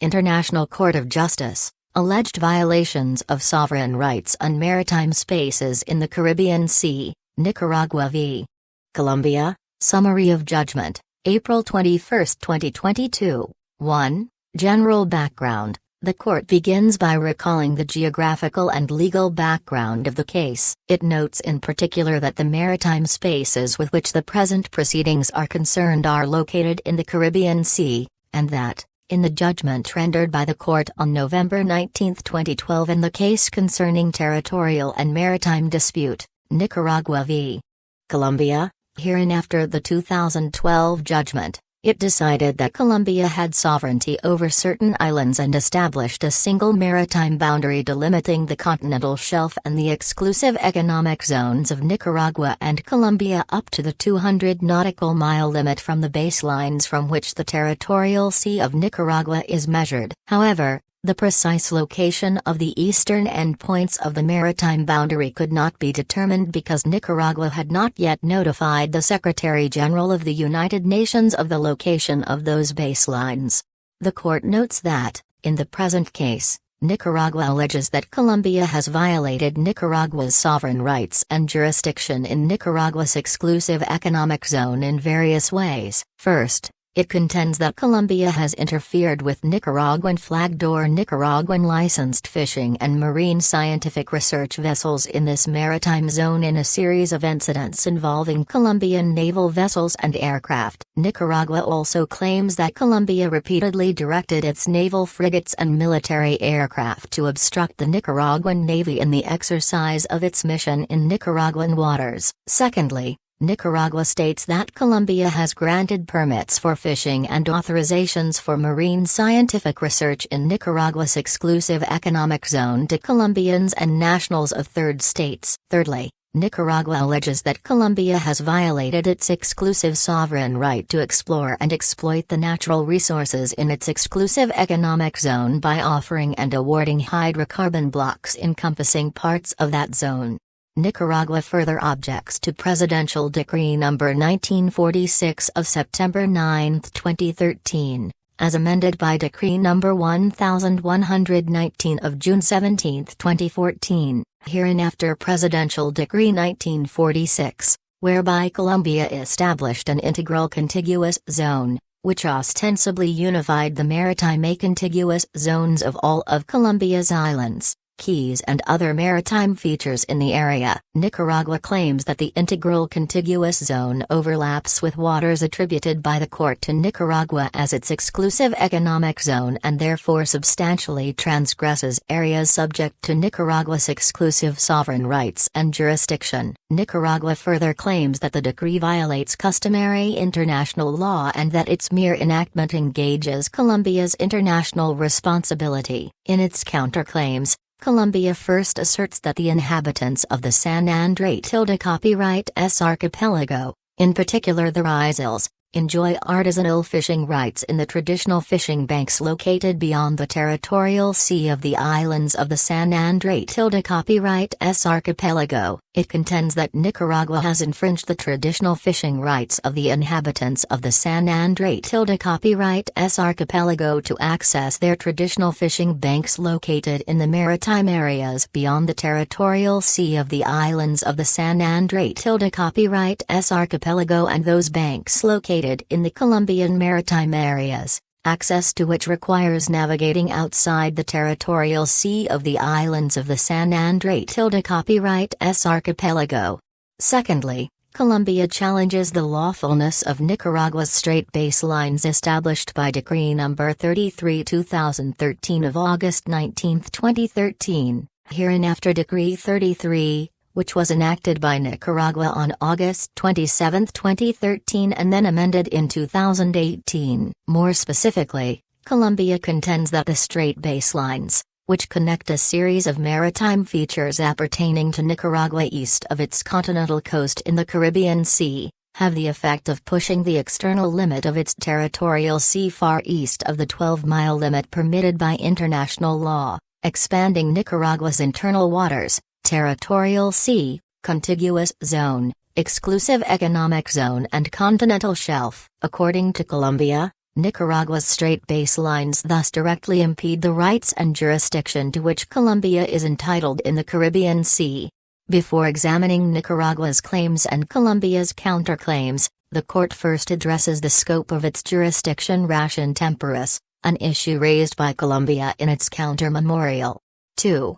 International Court of Justice, alleged violations of sovereign rights and maritime spaces in the Caribbean Sea, Nicaragua v. Colombia, summary of judgment, April 21, 2022. 1. General background. The court begins by recalling the geographical and legal background of the case. It notes in particular that the maritime spaces with which the present proceedings are concerned are located in the Caribbean Sea, and that, in the judgment rendered by the court on November 19, 2012 in the case concerning Territorial and Maritime Dispute, Nicaragua v. Colombia, hereinafter the 2012 judgment, it decided that Colombia had sovereignty over certain islands and established a single maritime boundary delimiting the continental shelf and the exclusive economic zones of Nicaragua and Colombia up to the 200 nautical mile limit from the baselines from which the territorial sea of Nicaragua is measured. However, the precise location of the eastern endpoints of the maritime boundary could not be determined because Nicaragua had not yet notified the Secretary-General of the United Nations of the location of those baselines. The court notes that, in the present case, Nicaragua alleges that Colombia has violated Nicaragua's sovereign rights and jurisdiction in Nicaragua's exclusive economic zone in various ways. First, it contends that Colombia has interfered with Nicaraguan flagged or Nicaraguan licensed fishing and marine scientific research vessels in this maritime zone in a series of incidents involving Colombian naval vessels and aircraft. Nicaragua also claims that Colombia repeatedly directed its naval frigates and military aircraft to obstruct the Nicaraguan Navy in the exercise of its mission in Nicaraguan waters. Secondly, Nicaragua states that Colombia has granted permits for fishing and authorizations for marine scientific research in Nicaragua's exclusive economic zone to Colombians and nationals of third states. Thirdly, Nicaragua alleges that Colombia has violated its exclusive sovereign right to explore and exploit the natural resources in its exclusive economic zone by offering and awarding hydrocarbon blocks encompassing parts of that zone. Nicaragua further objects to Presidential Decree No. 1946 of September 9, 2013, as amended by Decree No. 1119 of June 17, 2014, hereinafter Presidential Decree 1946, whereby Colombia established an integral contiguous zone, which ostensibly unified the maritime contiguous zones of all of Colombia's islands, keys and other maritime features in the area. Nicaragua claims that the integral contiguous zone overlaps with waters attributed by the court to Nicaragua as its exclusive economic zone and therefore substantially transgresses areas subject to Nicaragua's exclusive sovereign rights and jurisdiction. Nicaragua further claims that the decree violates customary international law and that its mere enactment engages Colombia's international responsibility. In its counterclaims, Colombia first asserts that the inhabitants of the San Andrés copyright archipelago, in particular the Rizals, enjoy artisanal fishing rights in the traditional fishing banks located beyond the territorial sea of the islands of the San Andrés copyright archipelago. It contends that Nicaragua has infringed the traditional fishing rights of the inhabitants of the San Andrés copyright archipelago to access their traditional fishing banks located in the maritime areas beyond the territorial sea of the islands of the San Andrés copyright archipelago and those banks located in the Colombian maritime areas, access to which requires navigating outside the territorial sea of the islands of the San Andrés copyright archipelago. Secondly, Colombia challenges the lawfulness of Nicaragua's strait baselines established by Decree No. 33/2013 of August 19, 2013, hereinafter Decree 33, which was enacted by Nicaragua on August 27, 2013 and then amended in 2018. More specifically, Colombia contends that the strait baselines, which connect a series of maritime features appertaining to Nicaragua east of its continental coast in the Caribbean Sea, have the effect of pushing the external limit of its territorial sea far east of the 12-mile limit permitted by international law, expanding Nicaragua's internal waters, territorial sea, contiguous zone, exclusive economic zone and continental shelf. According to Colombia, Nicaragua's strait baselines thus directly impede the rights and jurisdiction to which Colombia is entitled in the Caribbean Sea. Before examining Nicaragua's claims and Colombia's counterclaims, the court first addresses the scope of its jurisdiction ration temporis, an issue raised by Colombia in its counter-memorial. 2.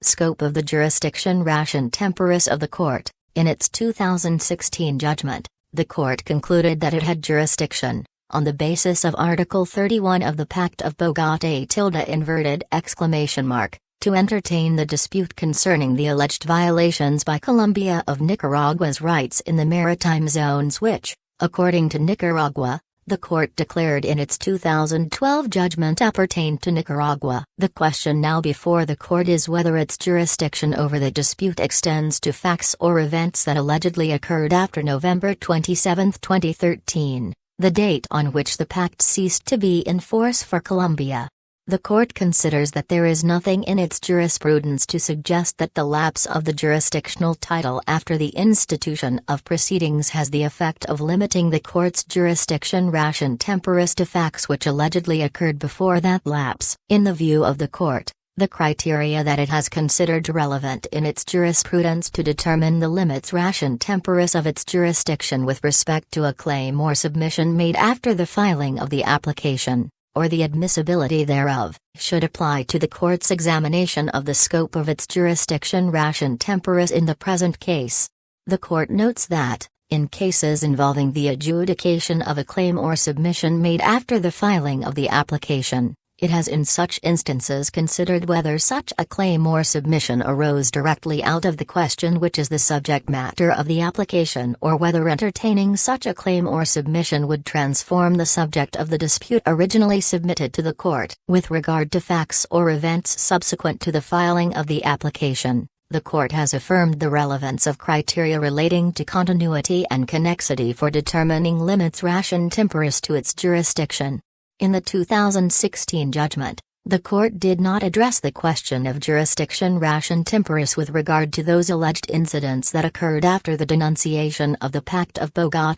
Scope of the jurisdiction ration temporis of the court. In its 2016 judgment, the court concluded that it had jurisdiction, on the basis of Article 31 of the Pact of Bogotá to entertain the dispute concerning the alleged violations by Colombia of Nicaragua's rights in the maritime zones which, according to Nicaragua, the court declared in its 2012 judgment appertained to Nicaragua. The question now before the court is whether its jurisdiction over the dispute extends to facts or events that allegedly occurred after November 27, 2013, the date on which the pact ceased to be in force for Colombia. The court considers that there is nothing in its jurisprudence to suggest that the lapse of the jurisdictional title after the institution of proceedings has the effect of limiting the court's jurisdiction ration temporis to facts which allegedly occurred before that lapse. In the view of the court, the criteria that it has considered relevant in its jurisprudence to determine the limits ration temporis of its jurisdiction with respect to a claim or submission made after the filing of the application, or the admissibility thereof, should apply to the court's examination of the scope of its jurisdiction ration temporis in the present case. The court notes that, in cases involving the adjudication of a claim or submission made after the filing of the application, it has in such instances considered whether such a claim or submission arose directly out of the question which is the subject matter of the application or whether entertaining such a claim or submission would transform the subject of the dispute originally submitted to the court. With regard to facts or events subsequent to the filing of the application, the court has affirmed the relevance of criteria relating to continuity and connexity for determining limits ration temporis to its jurisdiction. In the 2016 judgment, the court did not address the question of jurisdiction ration temporis with regard to those alleged incidents that occurred after the denunciation of the Pact of Bogotá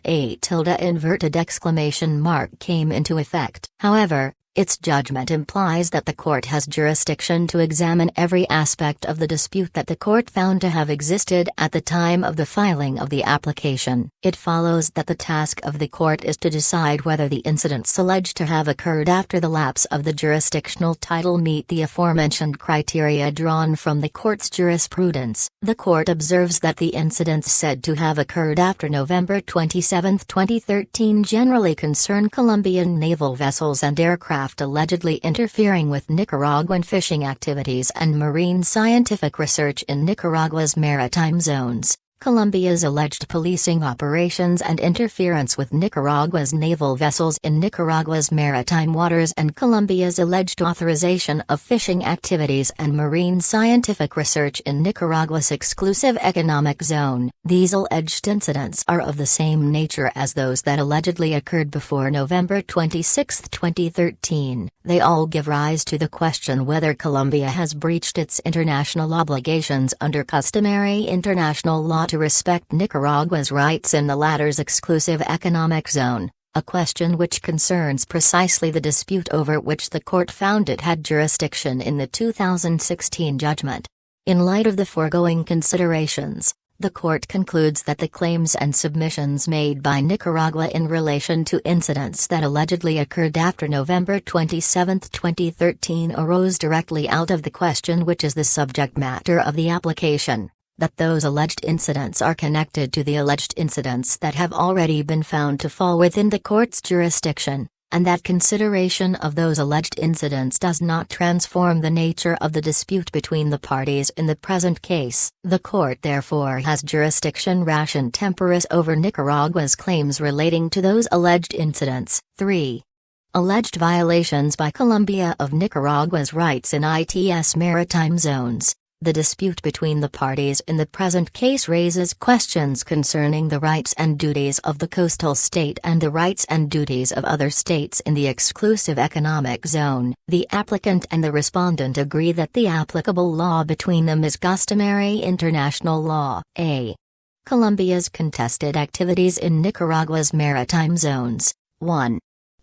came into effect. However, its judgment implies that the court has jurisdiction to examine every aspect of the dispute that the court found to have existed at the time of the filing of the application. It follows that the task of the court is to decide whether the incidents alleged to have occurred after the lapse of the jurisdictional title meet the aforementioned criteria drawn from the court's jurisprudence. The court observes that the incidents said to have occurred after November 27, 2013 generally concern Colombian naval vessels and aircraft allegedly interfering with Nicaraguan fishing activities and marine scientific research in Nicaragua's maritime zones, Colombia's alleged policing operations and interference with Nicaragua's naval vessels in Nicaragua's maritime waters, and Colombia's alleged authorization of fishing activities and marine scientific research in Nicaragua's exclusive economic zone. These alleged incidents are of the same nature as those that allegedly occurred before November 26, 2013. They all give rise to the question whether Colombia has breached its international obligations under customary international law to respect Nicaragua's rights in the latter's exclusive economic zone, a question which concerns precisely the dispute over which the court found it had jurisdiction in the 2016 judgment. In light of the foregoing considerations, the court concludes that the claims and submissions made by Nicaragua in relation to incidents that allegedly occurred after November 27, 2013 arose directly out of the question which is the subject matter of the application, that those alleged incidents are connected to the alleged incidents that have already been found to fall within the court's jurisdiction, and that consideration of those alleged incidents does not transform the nature of the dispute between the parties in the present case. The court therefore has jurisdiction ration temporis over Nicaragua's claims relating to those alleged incidents. 3. Alleged violations by Colombia of Nicaragua's rights in its maritime zones. The dispute between the parties in the present case raises questions concerning the rights and duties of the coastal state and the rights and duties of other states in the exclusive economic zone. The applicant and the respondent agree that the applicable law between them is customary international law. A. Colombia's contested activities in Nicaragua's maritime zones. 1.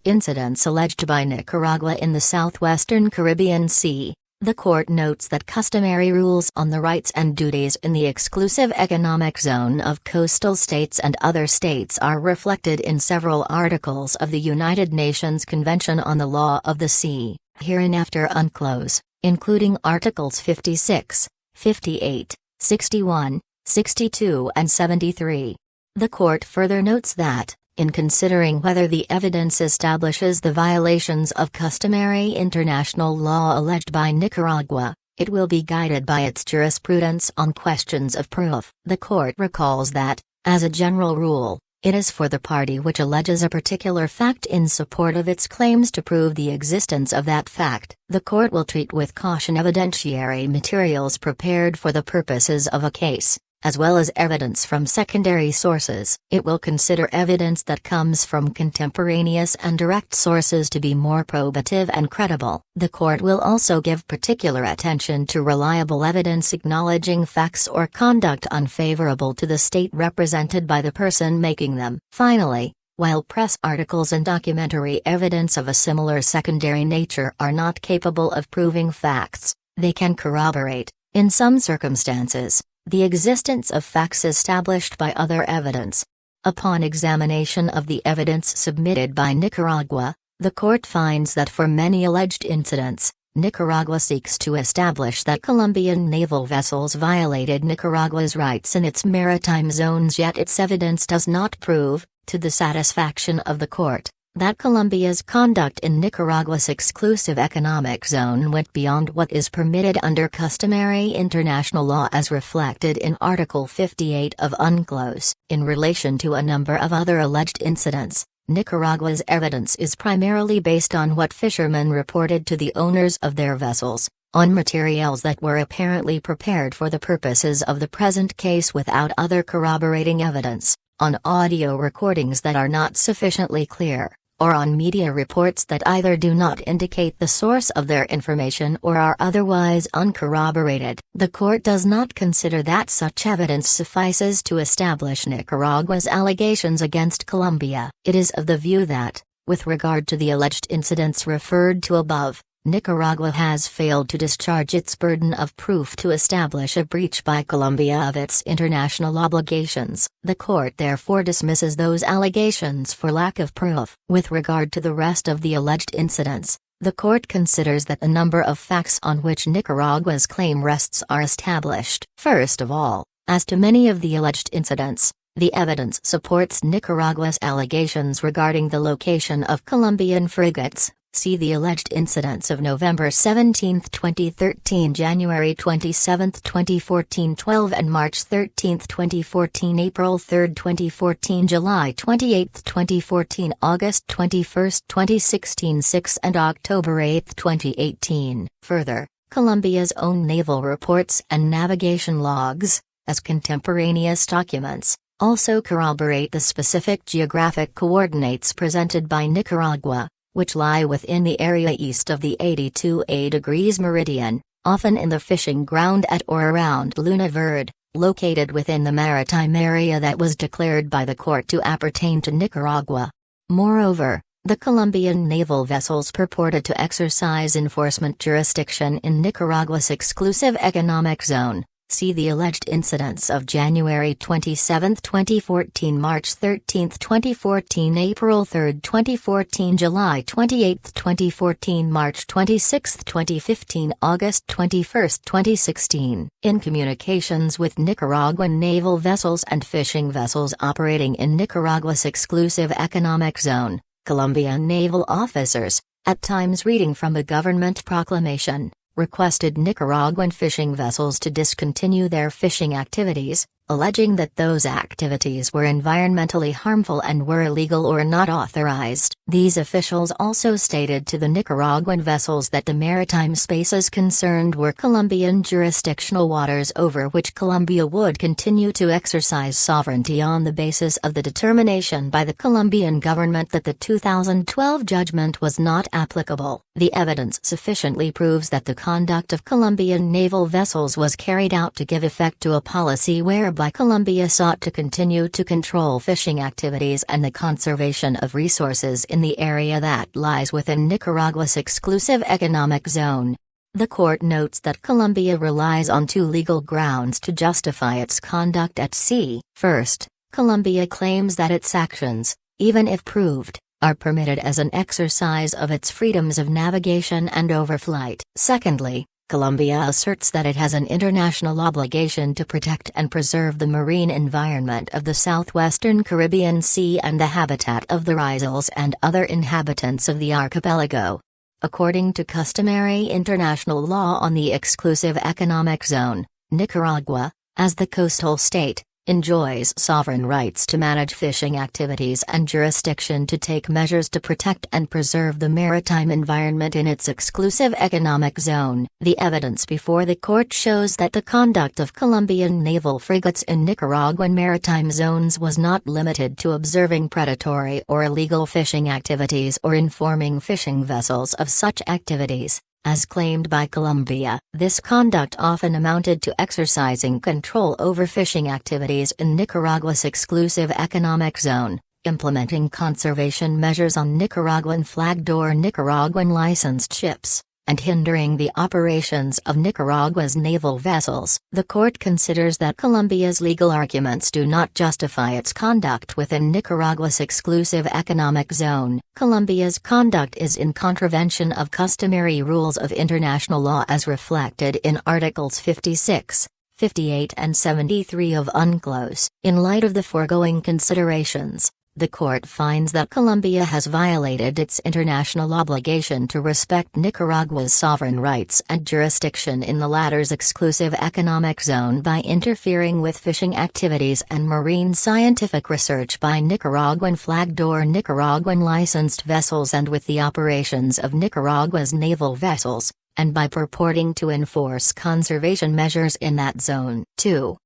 incidents alleged by Nicaragua in the southwestern Caribbean Sea, the court notes that customary rules on the rights and duties in the exclusive economic zone of coastal states and other states are reflected in several articles of the United Nations Convention on the Law of the Sea, hereinafter unclose, including Articles 56, 58, 61, 62 and 73. The court further notes that, in considering whether the evidence establishes the violations of customary international law alleged by Nicaragua, it will be guided by its jurisprudence on questions of proof. The court recalls that, as a general rule, it is for the party which alleges a particular fact in support of its claims to prove the existence of that fact. The court will treat with caution evidentiary materials prepared for the purposes of a case, as well as evidence from secondary sources. It will consider evidence that comes from contemporaneous and direct sources to be more probative and credible. The court will also give particular attention to reliable evidence acknowledging facts or conduct unfavorable to the state represented by the person making them. Finally, while press articles and documentary evidence of a similar secondary nature are not capable of proving facts, they can corroborate, in some circumstances, the existence of facts established by other evidence. Upon examination of the evidence submitted by Nicaragua, the court finds that for many alleged incidents, Nicaragua seeks to establish that Colombian naval vessels violated Nicaragua's rights in its maritime zones, yet its evidence does not prove, to the satisfaction of the court, that Colombia's conduct in Nicaragua's exclusive economic zone went beyond what is permitted under customary international law as reflected in Article 58 of UNCLOS. In relation to a number of other alleged incidents, Nicaragua's evidence is primarily based on what fishermen reported to the owners of their vessels, on materials that were apparently prepared for the purposes of the present case without other corroborating evidence, on audio recordings that are not sufficiently clear, or on media reports that either do not indicate the source of their information or are otherwise uncorroborated. The court does not consider that such evidence suffices to establish Nicaragua's allegations against Colombia. It is of the view that, with regard to the alleged incidents referred to above, Nicaragua has failed to discharge its burden of proof to establish a breach by Colombia of its international obligations. The court therefore dismisses those allegations for lack of proof. With regard to the rest of the alleged incidents, the court considers that a number of facts on which Nicaragua's claim rests are established. First of all, as to many of the alleged incidents, the evidence supports Nicaragua's allegations regarding the location of Colombian frigates. See the alleged incidents of November 17, 2013, January 27, 2014, 12 and March 13, 2014, April 3, 2014, July 28, 2014, August 21, 2016, 6 and October 8, 2018. Further, Colombia's own naval reports and navigation logs, as contemporaneous documents, also corroborate the specific geographic coordinates presented by Nicaragua, which lie within the area east of the 82°A meridian, often in the fishing ground at or around Luna Verde, located within the maritime area that was declared by the court to appertain to Nicaragua. Moreover, the Colombian naval vessels purported to exercise enforcement jurisdiction in Nicaragua's exclusive economic zone. See the alleged incidents of January 27, 2014, March 13, 2014, April 3, 2014, July 28, 2014, March 26, 2015, August 21, 2016. In communications with Nicaraguan naval vessels and fishing vessels operating in Nicaragua's exclusive economic zone, Colombian naval officers, at times reading from a government proclamation, requested Nicaraguan fishing vessels to discontinue their fishing activities, alleging that those activities were environmentally harmful and were illegal or not authorized. These officials also stated to the Nicaraguan vessels that the maritime spaces concerned were Colombian jurisdictional waters over which Colombia would continue to exercise sovereignty on the basis of the determination by the Colombian government that the 2012 judgment was not applicable. The evidence sufficiently proves that the conduct of Colombian naval vessels was carried out to give effect to a policy whereby Colombia sought to continue to control fishing activities and the conservation of resources in the area that lies within Nicaragua's exclusive economic zone. The court notes that Colombia relies on two legal grounds to justify its conduct at sea. First, Colombia claims that its actions, even if proved, are permitted as an exercise of its freedoms of navigation and overflight. Secondly, Colombia asserts that it has an international obligation to protect and preserve the marine environment of the southwestern Caribbean Sea and the habitat of the Rizals and other inhabitants of the archipelago. According to customary international law on the exclusive economic zone, Nicaragua, as the coastal state, enjoys sovereign rights to manage fishing activities and jurisdiction to take measures to protect and preserve the maritime environment in its exclusive economic zone. The evidence before the court shows that the conduct of Colombian naval frigates in Nicaraguan maritime zones was not limited to observing predatory or illegal fishing activities or informing fishing vessels of such activities. As claimed by Colombia, this conduct often amounted to exercising control over fishing activities in Nicaragua's exclusive economic zone, implementing conservation measures on Nicaraguan-flagged or Nicaraguan licensed ships, and hindering the operations of Nicaragua's naval vessels. The court considers that Colombia's legal arguments do not justify its conduct within Nicaragua's exclusive economic zone. Colombia's conduct is in contravention of customary rules of international law as reflected in Articles 56, 58 and 73 of UNCLOS. In light of the foregoing considerations, the court finds that Colombia has violated its international obligation to respect Nicaragua's sovereign rights and jurisdiction in the latter's exclusive economic zone by interfering with fishing activities and marine scientific research by Nicaraguan-flagged or Nicaraguan licensed vessels and with the operations of Nicaragua's naval vessels, and by purporting to enforce conservation measures in that zone. 2.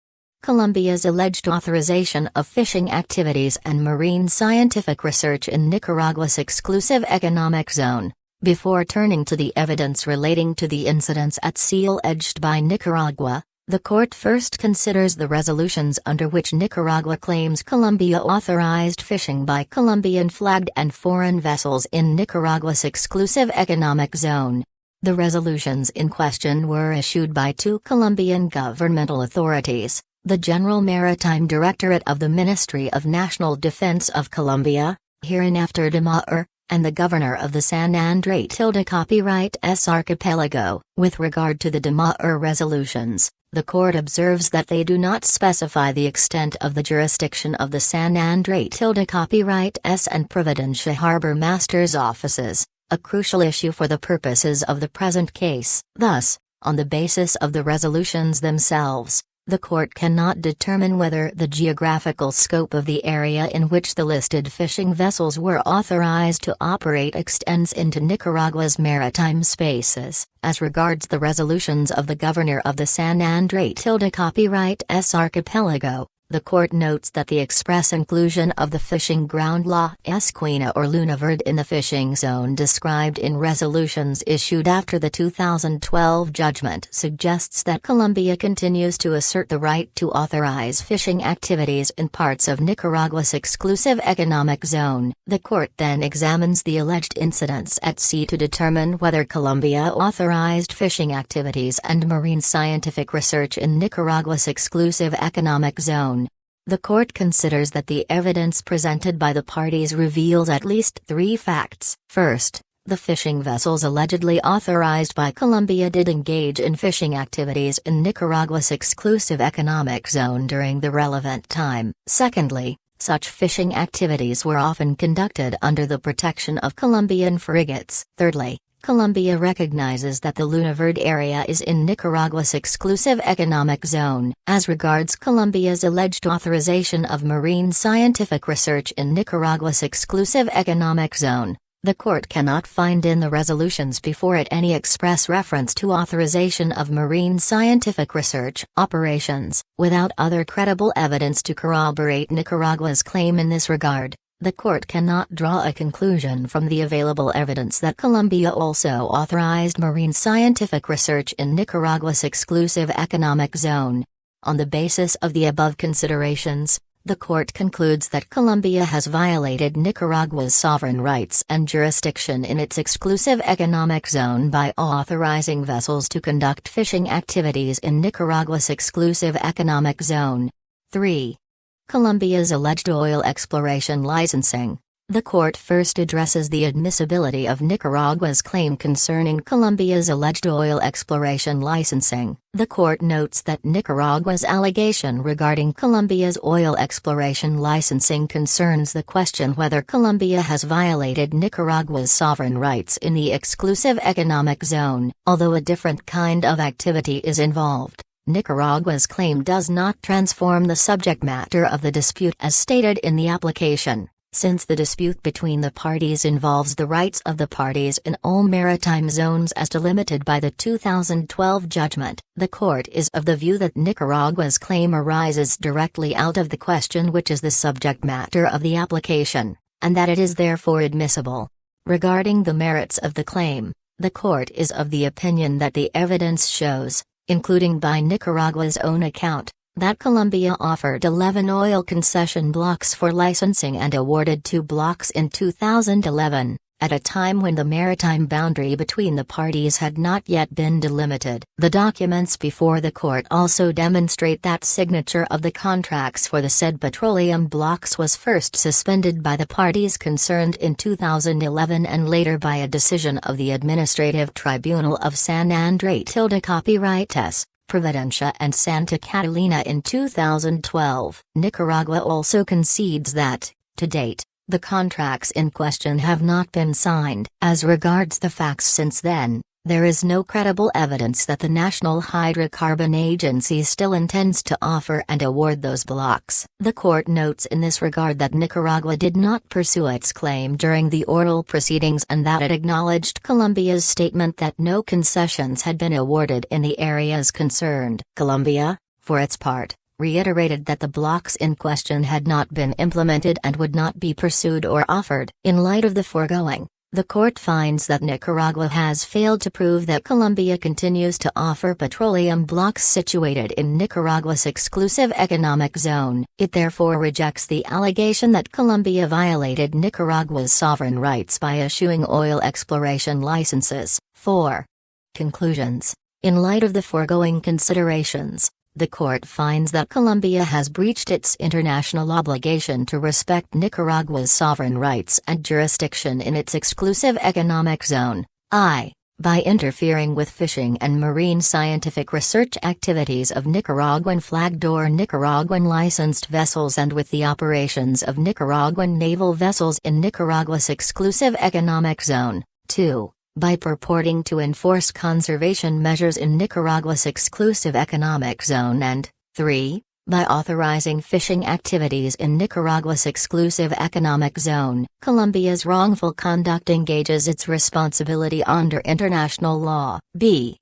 Colombia's alleged authorization of fishing activities and marine scientific research in Nicaragua's exclusive economic zone. Before turning to the evidence relating to the incidents at sea alleged by Nicaragua, the court first considers the resolutions under which Nicaragua claims Colombia authorized fishing by Colombian-flagged and foreign vessels in Nicaragua's exclusive economic zone. The resolutions in question were issued by two Colombian governmental authorities: the General Maritime Directorate of the Ministry of National Defense of Colombia, hereinafter DMAR, and the Governor of the San Andrés Tilde Copyright S Archipelago. With regard to the DMAR resolutions, the court observes that they do not specify the extent of the jurisdiction of the San Andrés Tilde Copyright S and Providencia Harbor Masters offices, a crucial issue for the purposes of the present case. Thus, on the basis of the resolutions themselves, the court cannot determine whether the geographical scope of the area in which the listed fishing vessels were authorized to operate extends into Nicaragua's maritime spaces. As regards the resolutions of the Governor of the San Andrés Tilde Copyright S Archipelago, the court notes that the express inclusion of the fishing ground La Esquina or Luna Verde in the fishing zone described in resolutions issued after the 2012 judgment suggests that Colombia continues to assert the right to authorize fishing activities in parts of Nicaragua's exclusive economic zone. The court then examines the alleged incidents at sea to determine whether Colombia authorized fishing activities and marine scientific research in Nicaragua's exclusive economic zone. The court considers that the evidence presented by the parties reveals at least three facts. First, the fishing vessels allegedly authorized by Colombia did engage in fishing activities in Nicaragua's exclusive economic zone during the relevant time. Secondly, such fishing activities were often conducted under the protection of Colombian frigates. Thirdly, Colombia recognizes that the Luna Verde area is in Nicaragua's exclusive economic zone. As regards Colombia's alleged authorization of marine scientific research in Nicaragua's exclusive economic zone, the court cannot find in the resolutions before it any express reference to authorization of marine scientific research operations. Without other credible evidence to corroborate Nicaragua's claim in this regard, the court cannot draw a conclusion from the available evidence that Colombia also authorized marine scientific research in Nicaragua's exclusive economic zone. On the basis of the above considerations, the court concludes that Colombia has violated Nicaragua's sovereign rights and jurisdiction in its exclusive economic zone by authorizing vessels to conduct fishing activities in Nicaragua's exclusive economic zone. 3. Colombia's alleged oil exploration licensing. The court first addresses the admissibility of Nicaragua's claim concerning Colombia's alleged oil exploration licensing. The court notes that Nicaragua's allegation regarding Colombia's oil exploration licensing concerns the question whether Colombia has violated Nicaragua's sovereign rights in the exclusive economic zone. Although a different kind of activity is involved, Nicaragua's claim does not transform the subject matter of the dispute as stated in the application. Since the dispute between the parties involves the rights of the parties in all maritime zones as delimited by the 2012 judgment, the court is of the view that Nicaragua's claim arises directly out of the question which is the subject matter of the application, and that it is therefore admissible. Regarding the merits of the claim, the court is of the opinion that the evidence shows, including by Nicaragua's own account, that Colombia offered 11 oil concession blocks for licensing and awarded 2 blocks in 2011, at a time when the maritime boundary between the parties had not yet been delimited. The documents before the court also demonstrate that signature of the contracts for the said petroleum blocks was first suspended by the parties concerned in 2011 and later by a decision of the Administrative Tribunal of San Andrés Copyright S. Providencia and Santa Catalina in 2012. Nicaragua also concedes that, to date, the contracts in question have not been signed. As regards the facts since then, there is no credible evidence that the National Hydrocarbon Agency still intends to offer and award those blocks. The court notes in this regard that Nicaragua did not pursue its claim during the oral proceedings and that it acknowledged Colombia's statement that no concessions had been awarded in the areas concerned. Colombia, for its part, reiterated that the blocks in question had not been implemented and would not be pursued or offered. In light of the foregoing, the court finds that Nicaragua has failed to prove that Colombia continues to offer petroleum blocks situated in Nicaragua's exclusive economic zone. It therefore rejects the allegation that Colombia violated Nicaragua's sovereign rights by issuing oil exploration licenses. 4. Conclusions. In light of the foregoing considerations, the court finds that Colombia has breached its international obligation to respect Nicaragua's sovereign rights and jurisdiction in its exclusive economic zone, by interfering with fishing and marine scientific research activities of Nicaraguan flagged or Nicaraguan licensed vessels and with the operations of Nicaraguan naval vessels in Nicaragua's exclusive economic zone. 2. By purporting to enforce conservation measures in Nicaragua's exclusive economic zone and, 3. By authorizing fishing activities in Nicaragua's exclusive economic zone. Colombia's wrongful conduct engages its responsibility under international law. B.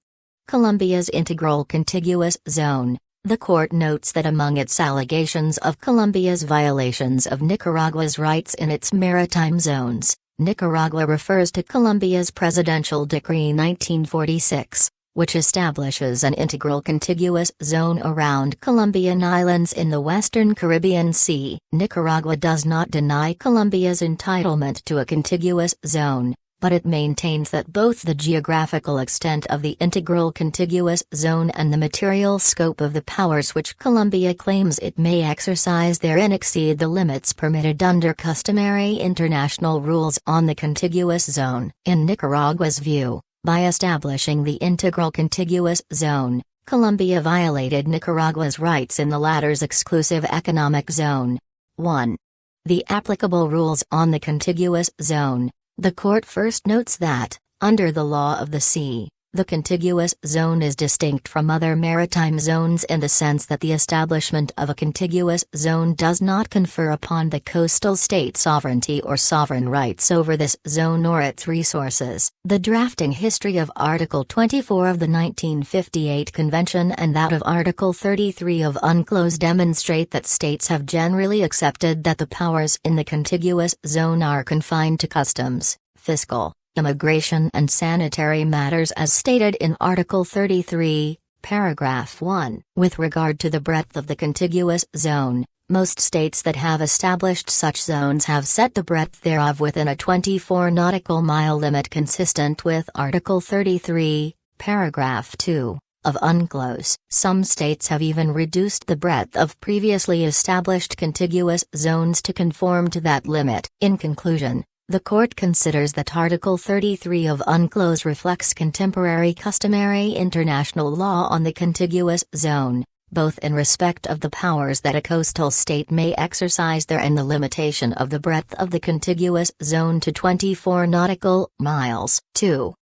Colombia's integral contiguous zone. The court notes that among its allegations of Colombia's violations of Nicaragua's rights in its maritime zones, Nicaragua refers to Colombia's Presidential Decree 1946, which establishes an integral contiguous zone around Colombian islands in the Western Caribbean Sea. Nicaragua does not deny Colombia's entitlement to a contiguous zone, but it maintains that both the geographical extent of the integral contiguous zone and the material scope of the powers which Colombia claims it may exercise therein exceed the limits permitted under customary international rules on the contiguous zone. In Nicaragua's view, by establishing the integral contiguous zone, Colombia violated Nicaragua's rights in the latter's exclusive economic zone. 1. The applicable rules on the contiguous zone. The court first notes that, under the law of the sea, The contiguous zone is distinct from other maritime zones in the sense that the establishment of a contiguous zone does not confer upon the coastal state sovereignty or sovereign rights over this zone or its resources. The drafting history of Article 24 of the 1958 Convention and that of Article 33 of UNCLOS demonstrate that states have generally accepted that the powers in the contiguous zone are confined to customs, fiscal, immigration and sanitary matters as stated in Article 33, Paragraph 1. With regard to the breadth of the contiguous zone, most states that have established such zones have set the breadth thereof within a 24 nautical mile limit consistent with Article 33, Paragraph 2, of UNCLOS. Some states have even reduced the breadth of previously established contiguous zones to conform to that limit. In conclusion, the Court considers that Article 33 of UNCLOS reflects contemporary customary international law on the contiguous zone, both in respect of the powers that a coastal state may exercise there and the limitation of the breadth of the contiguous zone to 24 nautical miles. 2.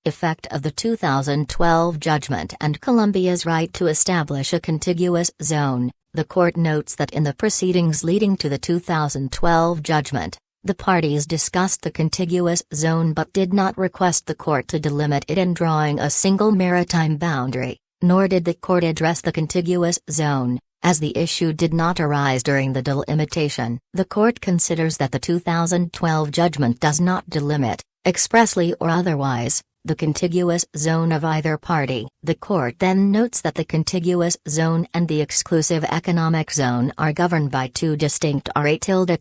Effect of the 2012 judgment and Colombia's right to establish a contiguous zone. The Court notes that in the proceedings leading to the 2012 judgment, the parties discussed the contiguous zone but did not request the Court to delimit it in drawing a single maritime boundary, nor did the Court address the contiguous zone, as the issue did not arise during the delimitation. The Court considers that the 2012 judgment does not delimit, expressly or otherwise, the contiguous zone of either party. The Court then notes that the contiguous zone and the exclusive economic zone are governed by two distinct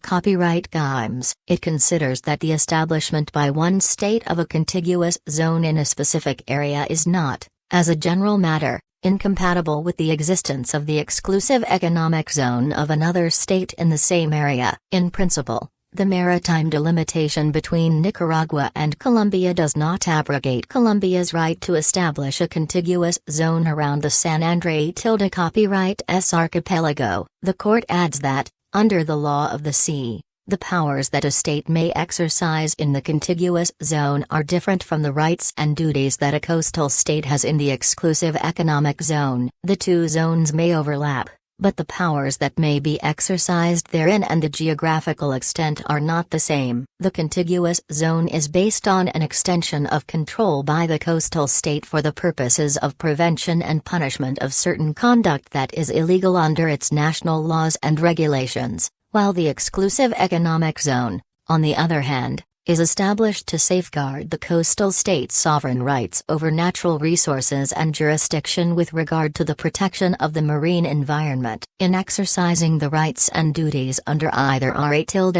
copyright regimes. It considers that the establishment by one state of a contiguous zone in a specific area is not, as a general matter, incompatible with the existence of the exclusive economic zone of another state in the same area. In principle, the maritime delimitation between Nicaragua and Colombia does not abrogate Colombia's right to establish a contiguous zone around the San Andrés copyright archipelago. The Court adds that, under the law of the sea, the powers that a state may exercise in the contiguous zone are different from the rights and duties that a coastal state has in the exclusive economic zone. The two zones may overlap, but the powers that may be exercised therein and the geographical extent are not the same. The contiguous zone is based on an extension of control by the coastal state for the purposes of prevention and punishment of certain conduct that is illegal under its national laws and regulations, while the exclusive economic zone, on the other hand, is established to safeguard the coastal state's sovereign rights over natural resources and jurisdiction with regard to the protection of the marine environment. In exercising the rights and duties under either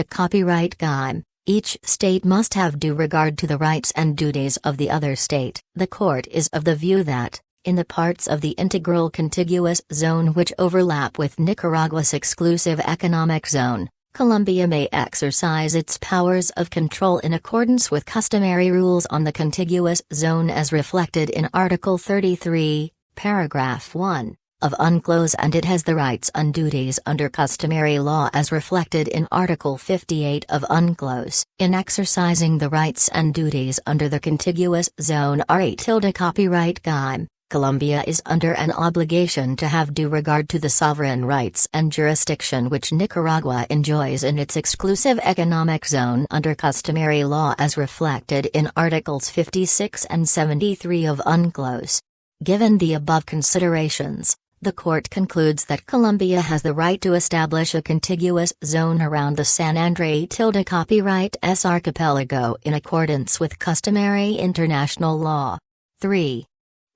copyright regime, each state must have due regard to the rights and duties of the other state. The Court is of the view that, in the parts of the integral contiguous zone which overlap with Nicaragua's exclusive economic zone, Colombia may exercise its powers of control in accordance with customary rules on the contiguous zone as reflected in Article 33, Paragraph 1, of UNCLOS, and it has the rights and duties under customary law as reflected in Article 58 of UNCLOS. In exercising the rights and duties under the contiguous zone copyright regime, Colombia is under an obligation to have due regard to the sovereign rights and jurisdiction which Nicaragua enjoys in its exclusive economic zone under customary law as reflected in Articles 56 and 73 of UNCLOS. Given the above considerations, the Court concludes that Colombia has the right to establish a contiguous zone around the San Andrés copyright archipelago in accordance with customary international law. 3.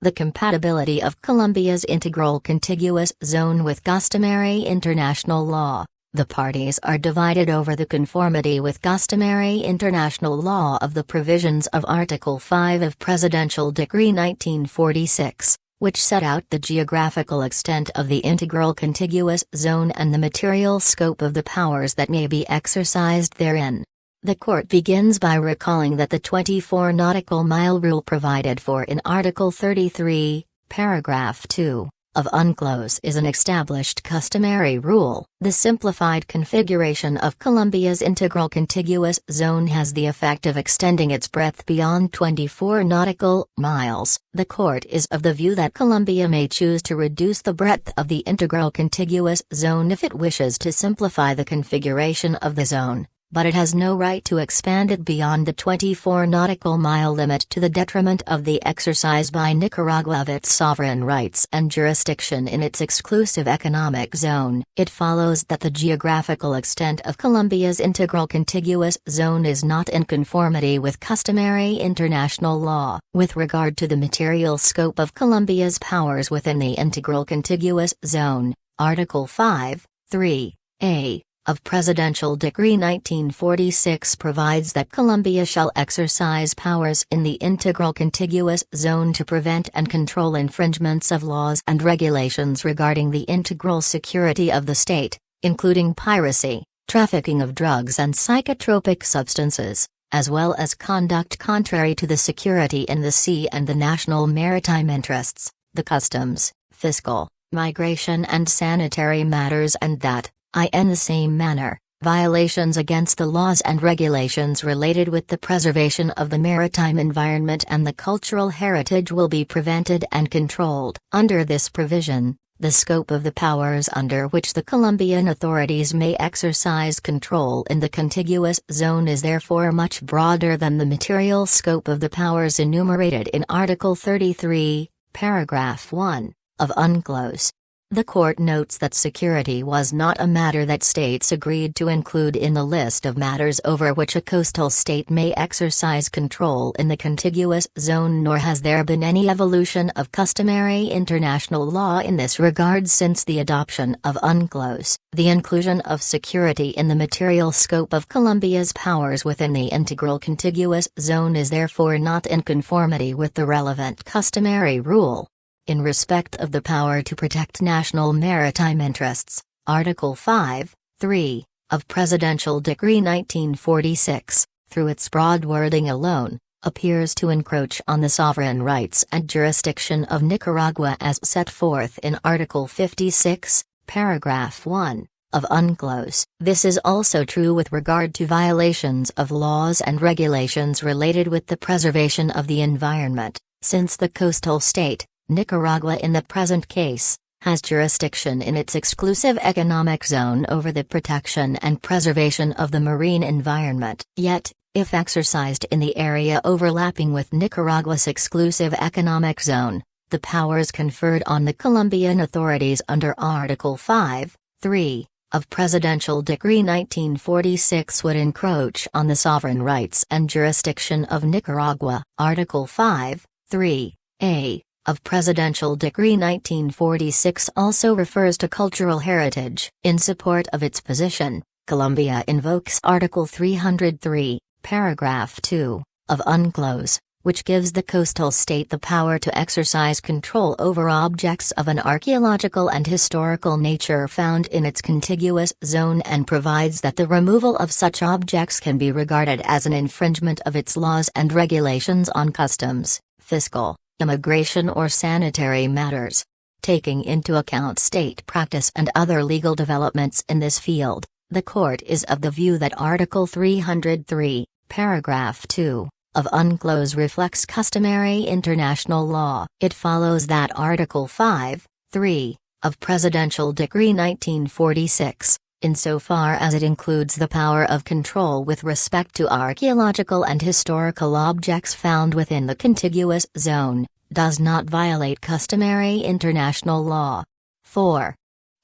The compatibility of Colombia's integral contiguous zone with customary international law. The parties are divided over the conformity with customary international law of the provisions of Article 5 of Presidential Decree 1946, which set out the geographical extent of the integral contiguous zone and the material scope of the powers that may be exercised therein. The Court begins by recalling that the 24 nautical mile rule provided for in Article 33, Paragraph 2, of UNCLOS is an established customary rule. The simplified configuration of Colombia's integral contiguous zone has the effect of extending its breadth beyond 24 nautical miles. The court is of the view that Colombia may choose to reduce the breadth of the integral contiguous zone if it wishes to simplify the configuration of the zone, but it has no right to expand it beyond the 24 nautical mile limit to the detriment of the exercise by Nicaragua of its sovereign rights and jurisdiction in its exclusive economic zone. It follows that the geographical extent of Colombia's integral contiguous zone is not in conformity with customary international law. With regard to the material scope of Colombia's powers within the integral contiguous zone, Article 5(3)(a) of Presidential Decree 1946 provides that Colombia shall exercise powers in the integral contiguous zone to prevent and control infringements of laws and regulations regarding the integral security of the state, including piracy, trafficking of drugs and psychotropic substances, as well as conduct contrary to the security in the sea and the national maritime interests, the customs, fiscal, migration and sanitary matters, and that, in the same manner, violations against the laws and regulations related with the preservation of the maritime environment and the cultural heritage will be prevented and controlled. Under this provision, the scope of the powers under which the Colombian authorities may exercise control in the contiguous zone is therefore much broader than the material scope of the powers enumerated in Article 33, paragraph 1, of UNCLOS. The court notes that security was not a matter that states agreed to include in the list of matters over which a coastal state may exercise control in the contiguous zone, nor has there been any evolution of customary international law in this regard since the adoption of UNCLOS. The inclusion of security in the material scope of Colombia's powers within the integral contiguous zone is therefore not in conformity with the relevant customary rule. In respect of the power to protect national maritime interests, Article 5(3) of Presidential Decree 1946, through its broad wording alone, appears to encroach on the sovereign rights and jurisdiction of Nicaragua as set forth in Article 56, paragraph 1, of UNCLOS. This is also true with regard to violations of laws and regulations related with the preservation of the environment, since the coastal state, Nicaragua in the present case, has jurisdiction in its exclusive economic zone over the protection and preservation of the marine environment. Yet, if exercised in the area overlapping with Nicaragua's exclusive economic zone, the powers conferred on the Colombian authorities under Article 5(3) of Presidential Decree 1946 would encroach on the sovereign rights and jurisdiction of Nicaragua. Article 5(3)(a) of Presidential Decree 1946 also refers to cultural heritage. In support of its position, Colombia invokes Article 303, paragraph 2, of UNCLOS, which gives the coastal state the power to exercise control over objects of an archaeological and historical nature found in its contiguous zone and provides that the removal of such objects can be regarded as an infringement of its laws and regulations on customs, fiscal, immigration or sanitary matters. Taking into account state practice and other legal developments in this field, the court is of the view that Article 303, paragraph 2, of UNCLOS reflects customary international law. It follows that Article 5(3) of Presidential Decree 1946, insofar as it includes the power of control with respect to archaeological and historical objects found within the contiguous zone, does not violate customary international law. 4.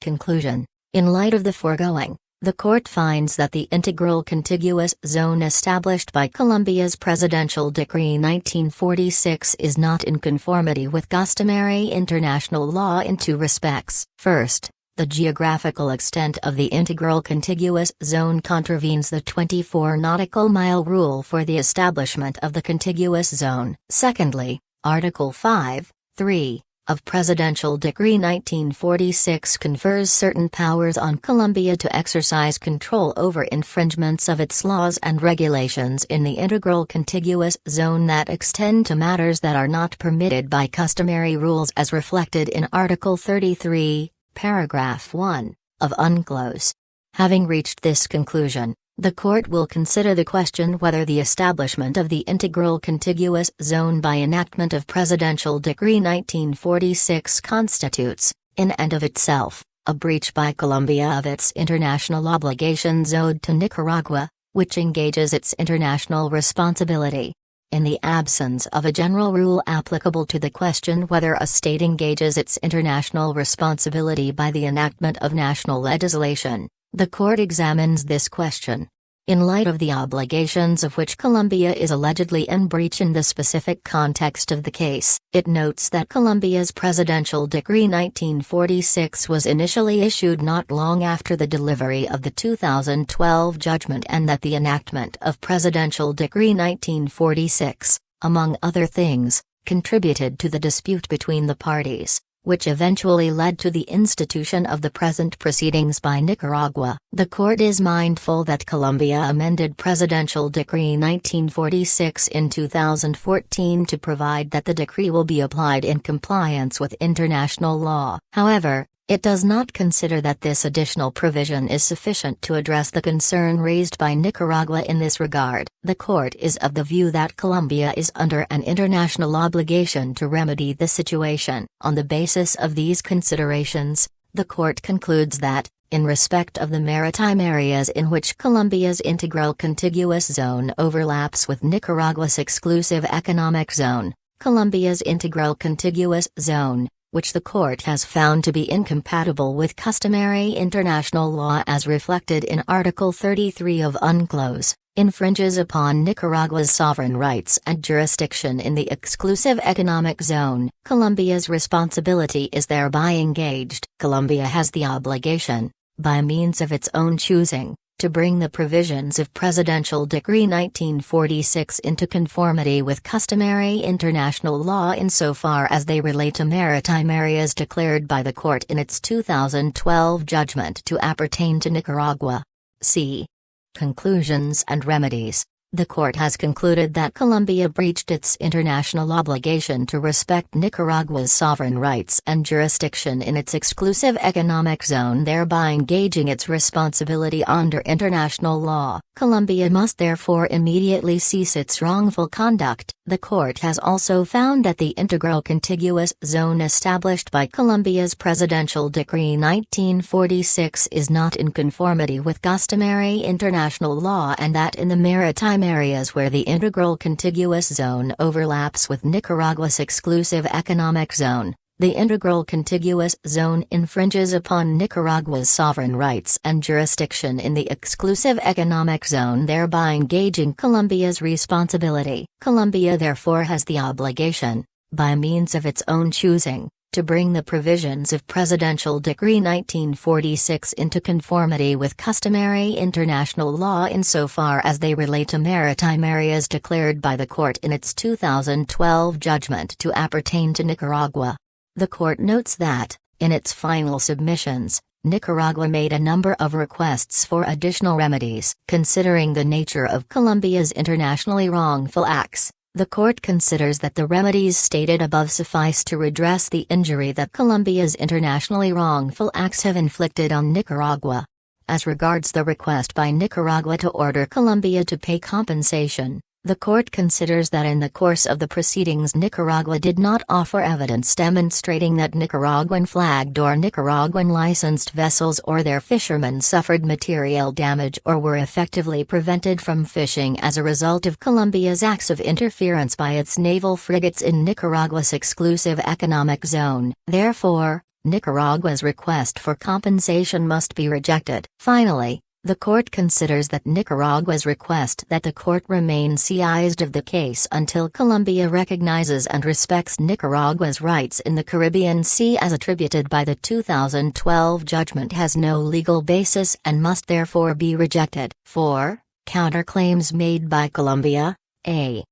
Conclusion. In light of the foregoing, the court finds that the integral contiguous zone established by Colombia's Presidential Decree 1946 is not in conformity with customary international law in two respects. First, the geographical extent of the integral contiguous zone contravenes the 24 nautical mile rule for the establishment of the contiguous zone. Secondly, Article 5(3) of Presidential Decree 1946 confers certain powers on Colombia to exercise control over infringements of its laws and regulations in the integral contiguous zone that extend to matters that are not permitted by customary rules as reflected in Article 33, Paragraph 1, of UNCLOS. Having reached this conclusion, the Court will consider the question whether the establishment of the integral contiguous zone by enactment of Presidential Decree 1946 constitutes, in and of itself, a breach by Colombia of its international obligations owed to Nicaragua, which engages its international responsibility. In the absence of a general rule applicable to the question whether a state engages its international responsibility by the enactment of national legislation, the Court examines this question. In light of the obligations of which Colombia is allegedly in breach in the specific context of the case, it notes that Colombia's Presidential Decree 1946 was initially issued not long after the delivery of the 2012 judgment and that the enactment of Presidential Decree 1946, among other things, contributed to the dispute between the parties, which eventually led to the institution of the present proceedings by Nicaragua. The Court is mindful that Colombia amended Presidential Decree 1946 in 2014 to provide that the decree will be applied in compliance with international law. However, it does not consider that this additional provision is sufficient to address the concern raised by Nicaragua in this regard. The Court is of the view that Colombia is under an international obligation to remedy the situation. On the basis of these considerations, the Court concludes that, in respect of the maritime areas in which Colombia's integral contiguous zone overlaps with Nicaragua's exclusive economic zone, Colombia's integral contiguous zone, which the Court has found to be incompatible with customary international law as reflected in Article 33 of UNCLOS, infringes upon Nicaragua's sovereign rights and jurisdiction in the exclusive economic zone. Colombia's responsibility is thereby engaged. Colombia has the obligation, by means of its own choosing, to bring the provisions of Presidential Decree 1946 into conformity with customary international law insofar as they relate to maritime areas declared by the Court in its 2012 judgment to appertain to Nicaragua. C. Conclusions and remedies. The Court has concluded that Colombia breached its international obligation to respect Nicaragua's sovereign rights and jurisdiction in its exclusive economic zone, thereby engaging its responsibility under international law. Colombia must therefore immediately cease its wrongful conduct. The Court has also found that the integral contiguous zone established by Colombia's Presidential Decree 1946 is not in conformity with customary international law and that in the maritime areas where the integral contiguous zone overlaps with Nicaragua's exclusive economic zone, the integral contiguous zone infringes upon Nicaragua's sovereign rights and jurisdiction in the exclusive economic zone, thereby engaging Colombia's responsibility. Colombia therefore has the obligation, by means of its own choosing, to bring the provisions of Presidential Decree 1946 into conformity with customary international law insofar as they relate to maritime areas declared by the Court in its 2012 judgment to appertain to Nicaragua. The Court notes that, in its final submissions, Nicaragua made a number of requests for additional remedies. Considering the nature of Colombia's internationally wrongful acts, the Court considers that the remedies stated above suffice to redress the injury that Colombia's internationally wrongful acts have inflicted on Nicaragua. As regards the request by Nicaragua to order Colombia to pay compensation, the Court considers that in the course of the proceedings Nicaragua did not offer evidence demonstrating that Nicaraguan flagged or Nicaraguan licensed vessels or their fishermen suffered material damage or were effectively prevented from fishing as a result of Colombia's acts of interference by its naval frigates in Nicaragua's exclusive economic zone. Therefore, Nicaragua's request for compensation must be rejected. Finally, the Court considers that Nicaragua's request that the Court remain seized of the case until Colombia recognizes and respects Nicaragua's rights in the Caribbean Sea as attributed by the 2012 judgment has no legal basis and must therefore be rejected. 4. Counterclaims made by Colombia. A.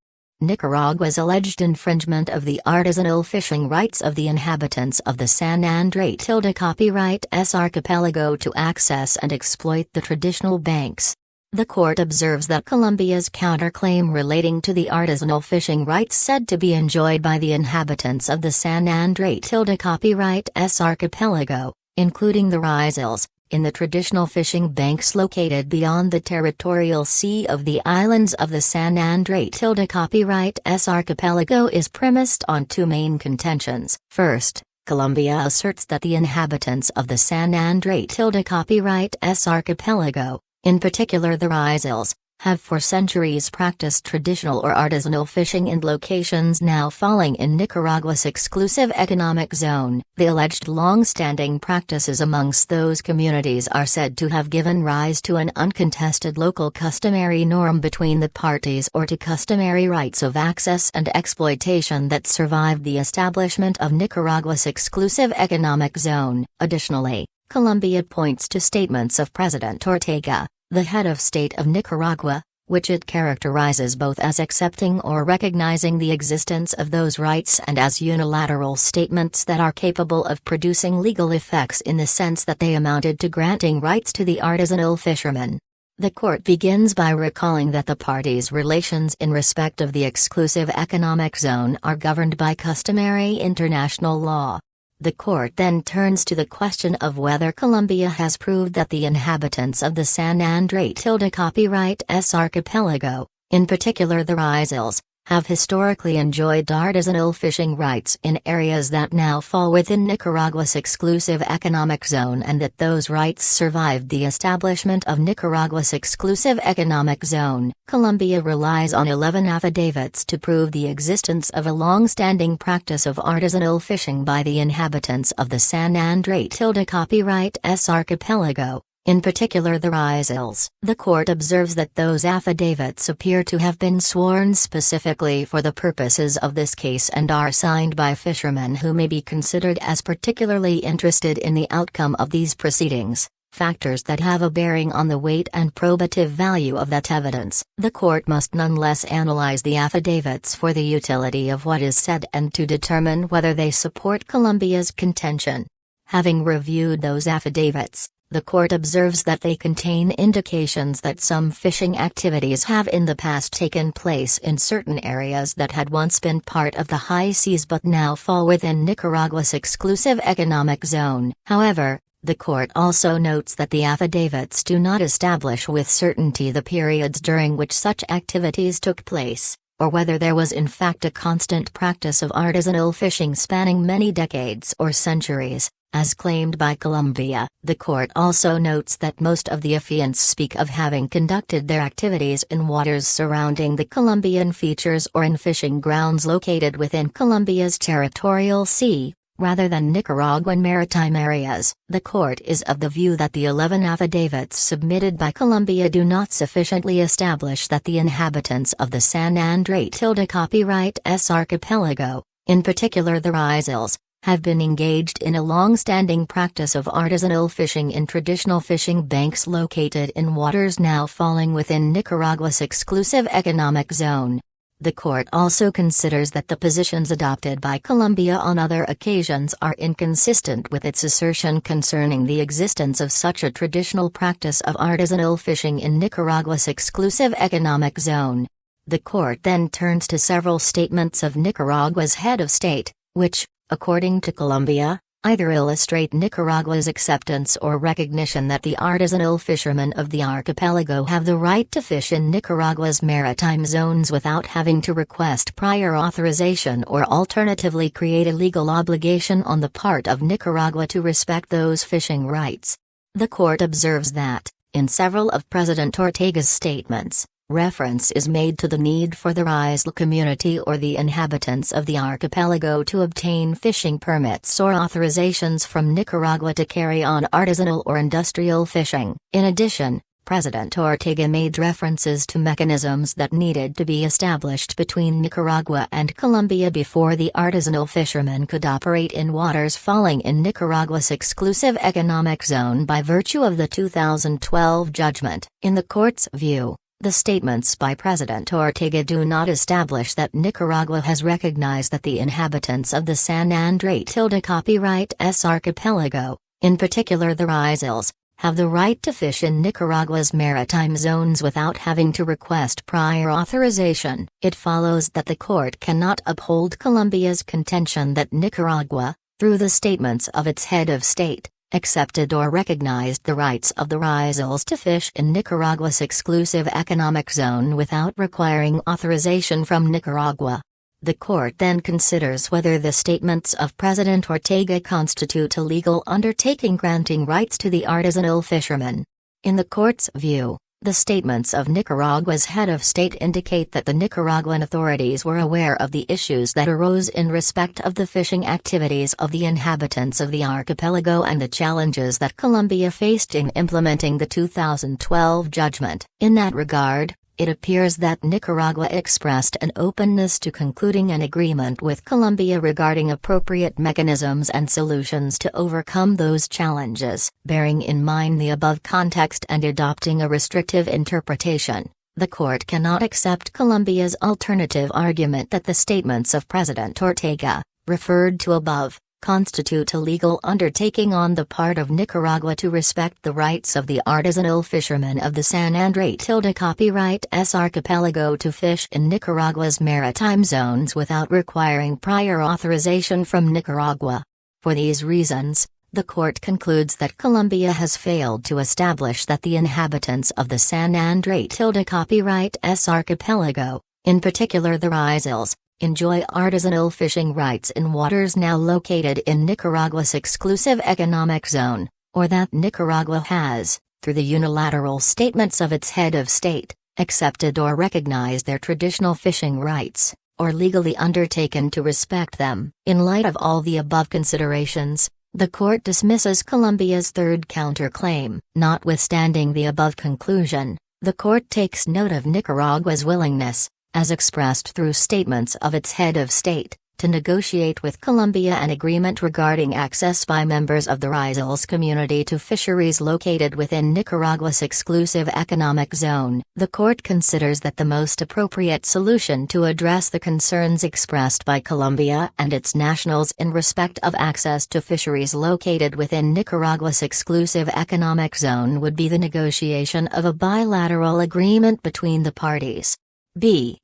Nicaragua's alleged infringement of the artisanal fishing rights of the inhabitants of the San Andrés Tilde copyright S archipelago to access and exploit the traditional banks. The court observes that Colombia's counterclaim relating to the artisanal fishing rights said to be enjoyed by the inhabitants of the San Andrés Tilde copyright S archipelago, including the Rizals, in the traditional fishing banks located beyond the territorial sea of the islands of the San Andrés Tilde copyright S archipelago is premised on two main contentions. First, Colombia asserts that the inhabitants of the San Andrés Tilde copyright S archipelago, in particular the Rizals, have for centuries practiced traditional or artisanal fishing in locations now falling in Nicaragua's exclusive economic zone. The alleged long-standing practices amongst those communities are said to have given rise to an uncontested local customary norm between the parties or to customary rights of access and exploitation that survived the establishment of Nicaragua's exclusive economic zone. Additionally, Colombia points to statements of President Ortega, the head of state of Nicaragua, which it characterizes both as accepting or recognizing the existence of those rights and as unilateral statements that are capable of producing legal effects in the sense that they amounted to granting rights to the artisanal fishermen. The court begins by recalling that the parties' relations in respect of the exclusive economic zone are governed by customary international law. The court then turns to the question of whether Colombia has proved that the inhabitants of the San Andrés Tilde copyright S archipelago, in particular the Rizals, have historically enjoyed artisanal fishing rights in areas that now fall within Nicaragua's exclusive economic zone and that those rights survived the establishment of Nicaragua's exclusive economic zone. Colombia relies on 11 affidavits to prove the existence of a long-standing practice of artisanal fishing by the inhabitants of the San Andrés Tilde copyright S archipelago, in particular the Rizals. The court observes that those affidavits appear to have been sworn specifically for the purposes of this case and are signed by fishermen who may be considered as particularly interested in the outcome of these proceedings, factors that have a bearing on the weight and probative value of that evidence. The court must nonetheless analyze the affidavits for the utility of what is said and to determine whether they support Colombia's contention. Having reviewed those affidavits, the court observes that they contain indications that some fishing activities have in the past taken place in certain areas that had once been part of the high seas but now fall within Nicaragua's exclusive economic zone. However, the court also notes that the affidavits do not establish with certainty the periods during which such activities took place, or whether there was in fact a constant practice of artisanal fishing spanning many decades or centuries, as claimed by Colombia. The court also notes that most of the affiants speak of having conducted their activities in waters surrounding the Colombian features or in fishing grounds located within Colombia's territorial sea, rather than Nicaraguan maritime areas. The court is of the view that the 11 affidavits submitted by Colombia do not sufficiently establish that the inhabitants of the San Andrés Tilde copyright S archipelago, in particular the Rizals, have been engaged in a long-standing practice of artisanal fishing in traditional fishing banks located in waters now falling within Nicaragua's exclusive economic zone. The court also considers that the positions adopted by Colombia on other occasions are inconsistent with its assertion concerning the existence of such a traditional practice of artisanal fishing in Nicaragua's exclusive economic zone. The court then turns to several statements of Nicaragua's head of state, which, according to Colombia, either illustrate Nicaragua's acceptance or recognition that the artisanal fishermen of the archipelago have the right to fish in Nicaragua's maritime zones without having to request prior authorization or alternatively create a legal obligation on the part of Nicaragua to respect those fishing rights. The court observes that, in several of President Ortega's statements, reference is made to the need for the Rizal community or the inhabitants of the archipelago to obtain fishing permits or authorizations from Nicaragua to carry on artisanal or industrial fishing. In addition, President Ortega made references to mechanisms that needed to be established between Nicaragua and Colombia before the artisanal fishermen could operate in waters falling in Nicaragua's exclusive economic zone by virtue of the 2012 judgment. In the court's view, The statements by President Ortega do not establish that Nicaragua has recognized that the inhabitants of the San Andrés copyright archipelago, in particular the Rizals, have the right to fish in Nicaragua's maritime zones without having to request prior authorization. It follows that the court cannot uphold Colombia's contention that Nicaragua, through the statements of its head of state, accepted or recognized the rights of the Rizals to fish in Nicaragua's exclusive economic zone without requiring authorization from Nicaragua. The court then considers whether the statements of President Ortega constitute a legal undertaking granting rights to the artisanal fishermen. In the court's view, the statements of Nicaragua's head of state indicate that the Nicaraguan authorities were aware of the issues that arose in respect of the fishing activities of the inhabitants of the archipelago and the challenges that Colombia faced in implementing the 2012 judgment. In that regard, it appears that Nicaragua expressed an openness to concluding an agreement with Colombia regarding appropriate mechanisms and solutions to overcome those challenges. Bearing in mind the above context and adopting a restrictive interpretation, the court cannot accept Colombia's alternative argument that the statements of President Ortega, referred to above, constitute a legal undertaking on the part of Nicaragua to respect the rights of the artisanal fishermen of the San Andrés copyright archipelago to fish in Nicaragua's maritime zones without requiring prior authorization from Nicaragua. For these reasons, the court concludes that Colombia has failed to establish that the inhabitants of the San Andrés copyright archipelago, in particular the Rizals, enjoy artisanal fishing rights in waters now located in Nicaragua's exclusive economic zone, or that Nicaragua has, through the unilateral statements of its head of state, accepted or recognized their traditional fishing rights, or legally undertaken to respect them. In light of all the above considerations, the court dismisses Colombia's third counterclaim. Notwithstanding the above conclusion, the court takes note of Nicaragua's willingness, as expressed through statements of its head of state, to negotiate with Colombia an agreement regarding access by members of the Rizals community to fisheries located within Nicaragua's exclusive economic zone. The court considers that the most appropriate solution to address the concerns expressed by Colombia and its nationals in respect of access to fisheries located within Nicaragua's exclusive economic zone would be the negotiation of a bilateral agreement between the parties. B.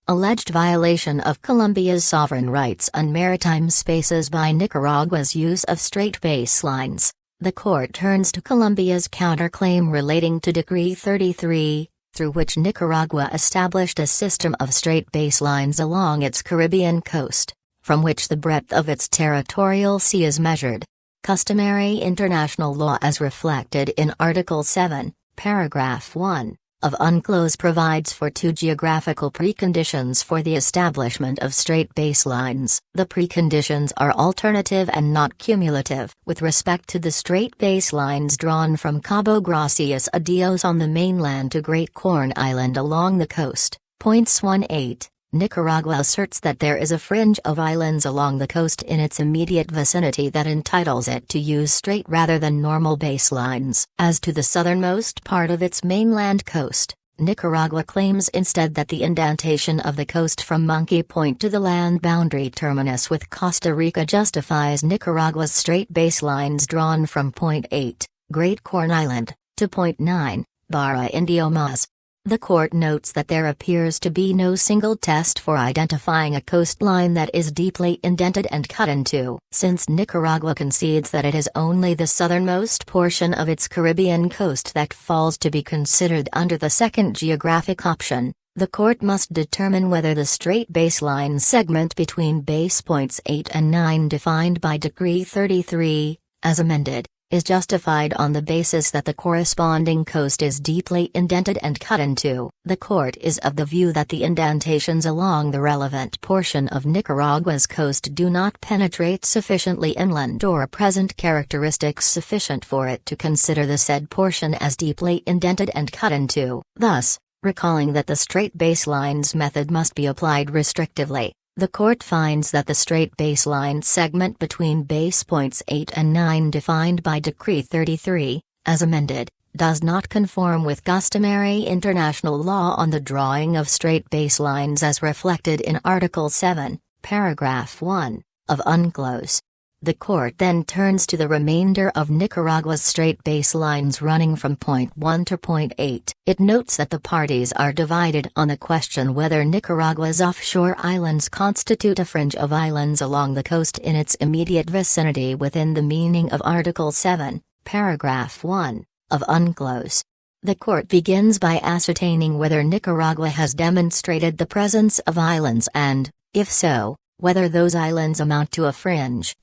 Alleged violation of Colombia's sovereign rights on maritime spaces by Nicaragua's use of straight baselines. The court turns to Colombia's counterclaim relating to Decree 33, through which Nicaragua established a system of straight baselines along its Caribbean coast, from which the breadth of its territorial sea is measured. Customary international law as reflected in Article 7, Paragraph 1. Of UNCLOS provides for two geographical preconditions for the establishment of straight baselines. The preconditions are alternative and not cumulative. With respect to the straight baselines drawn from Cabo Gracias a Dios on the mainland to Great Corn Island along the coast, points 1-8, Nicaragua asserts that there is a fringe of islands along the coast in its immediate vicinity that entitles it to use straight rather than normal baselines. As to the southernmost part of its mainland coast, Nicaragua claims instead that the indentation of the coast from Monkey Point to the land boundary terminus with Costa Rica justifies Nicaragua's straight baselines drawn from Point 8, Great Corn Island, to Point 9, Barra Indio Mas. The court notes that there appears to be no single test for identifying a coastline that is deeply indented and cut in two. Since Nicaragua concedes that it is only the southernmost portion of its Caribbean coast that falls to be considered under the second geographic option, the court must determine whether the straight baseline segment between base points 8 and 9 defined by Decree 33, as amended, is justified on the basis that the corresponding coast is deeply indented and cut in two. The court is of the view that the indentations along the relevant portion of Nicaragua's coast do not penetrate sufficiently inland or present characteristics sufficient for it to consider the said portion as deeply indented and cut in two. Thus, recalling that the straight baselines method must be applied restrictively, the court finds that the straight baseline segment between base points 8 and 9 defined by Decree 33, as amended, does not conform with customary international law on the drawing of straight baselines as reflected in Article 7, Paragraph 1, of UNCLOS. The court then turns to the remainder of Nicaragua's straight baselines running from point 1 to point 8. It notes that the parties are divided on the question whether Nicaragua's offshore islands constitute a fringe of islands along the coast in its immediate vicinity within the meaning of Article 7, Paragraph 1, of UNCLOS. The court begins by ascertaining whether Nicaragua has demonstrated the presence of islands and, if so, whether those islands amount to a fringe.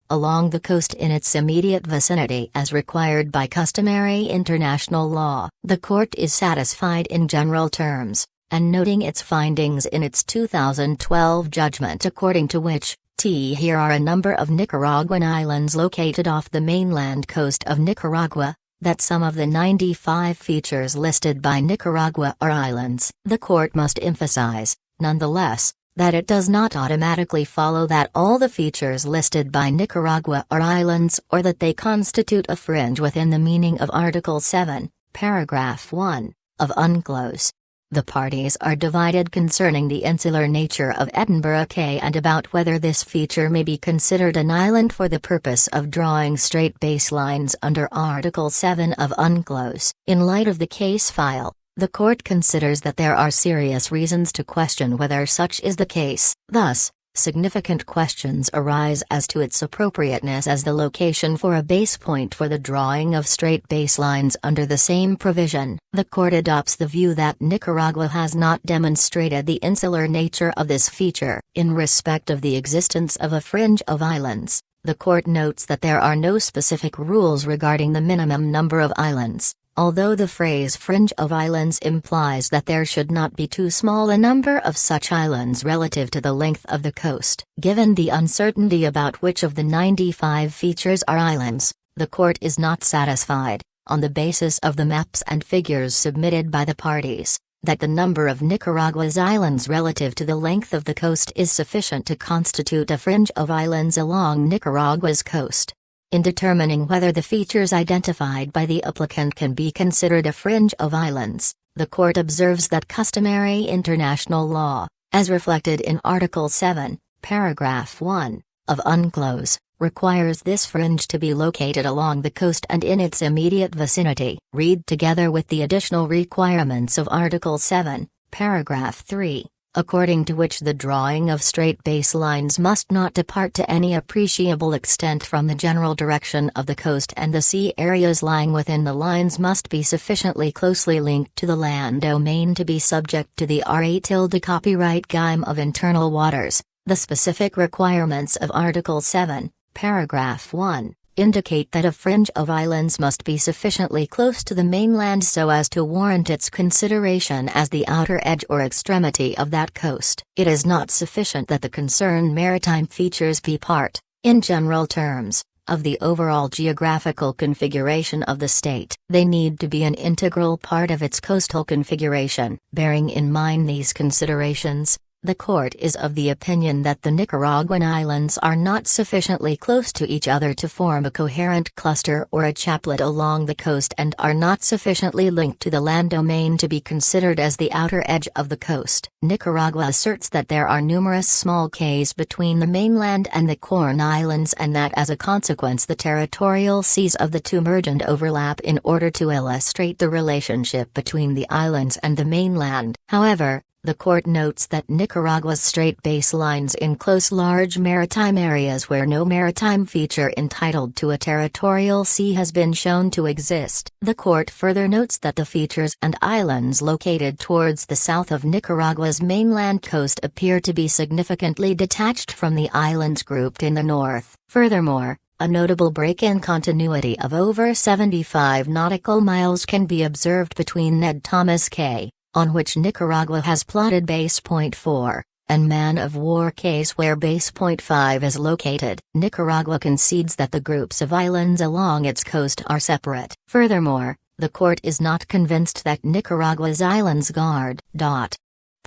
Along the coast in its immediate vicinity as required by customary international law. The court is satisfied in general terms, and noting its findings in its 2012 judgment according to which, here are a number of Nicaraguan islands located off the mainland coast of Nicaragua, that some of the 95 features listed by Nicaragua are islands. The court must emphasize, nonetheless, that it does not automatically follow that all the features listed by Nicaragua are islands or that they constitute a fringe within the meaning of Article 7, Paragraph 1, of UNCLOS. The parties are divided concerning the insular nature of Edinburgh Cay and about whether this feature may be considered an island for the purpose of drawing straight baselines under Article 7 of UNCLOS. In light of the case file, the court considers that there are serious reasons to question whether such is the case. Thus, significant questions arise as to its appropriateness as the location for a base point for the drawing of straight baselines under the same provision. The court adopts the view that Nicaragua has not demonstrated the insular nature of this feature. In respect of the existence of a fringe of islands, the court notes that there are no specific rules regarding the minimum number of islands. Although the phrase fringe of islands implies that there should not be too small a number of such islands relative to the length of the coast. Given the uncertainty about which of the 95 features are islands, the court is not satisfied, on the basis of the maps and figures submitted by the parties, that the number of Nicaragua's islands relative to the length of the coast is sufficient to constitute a fringe of islands along Nicaragua's coast. In determining whether the features identified by the applicant can be considered a fringe of islands, the court observes that customary international law, as reflected in Article 7, Paragraph 1, of UNCLOS, requires this fringe to be located along the coast and in its immediate vicinity. Read together with the additional requirements of Article 7, Paragraph 3. According to which the drawing of straight baselines must not depart to any appreciable extent from the general direction of the coast, and the sea areas lying within the lines must be sufficiently closely linked to the land domain to be subject to the RA copyright guime of internal waters. The specific requirements of Article 7, Paragraph 1, indicate that a fringe of islands must be sufficiently close to the mainland so as to warrant its consideration as the outer edge or extremity of that coast. It is not sufficient that the concerned maritime features be part, in general terms, of the overall geographical configuration of the state. They need to be an integral part of its coastal configuration. Bearing in mind these considerations, the court is of the opinion that the Nicaraguan islands are not sufficiently close to each other to form a coherent cluster or a chaplet along the coast and are not sufficiently linked to the land domain to be considered as the outer edge of the coast. Nicaragua asserts that there are numerous small cays between the mainland and the Corn Islands and that as a consequence the territorial seas of the two merge and overlap in order to illustrate the relationship between the islands and the mainland. However, the court notes that Nicaragua's straight baselines enclose large maritime areas where no maritime feature entitled to a territorial sea has been shown to exist. The court further notes that the features and islands located towards the south of Nicaragua's mainland coast appear to be significantly detached from the islands grouped in the north. Furthermore, a notable break in continuity of over 75 nautical miles can be observed between Ned Thomas Cay, on which Nicaragua has plotted base point 4, and man-of-war Cays where base point 5 is located. Nicaragua concedes that the groups of islands along its coast are separate. Furthermore, the court is not convinced that Nicaragua's islands guard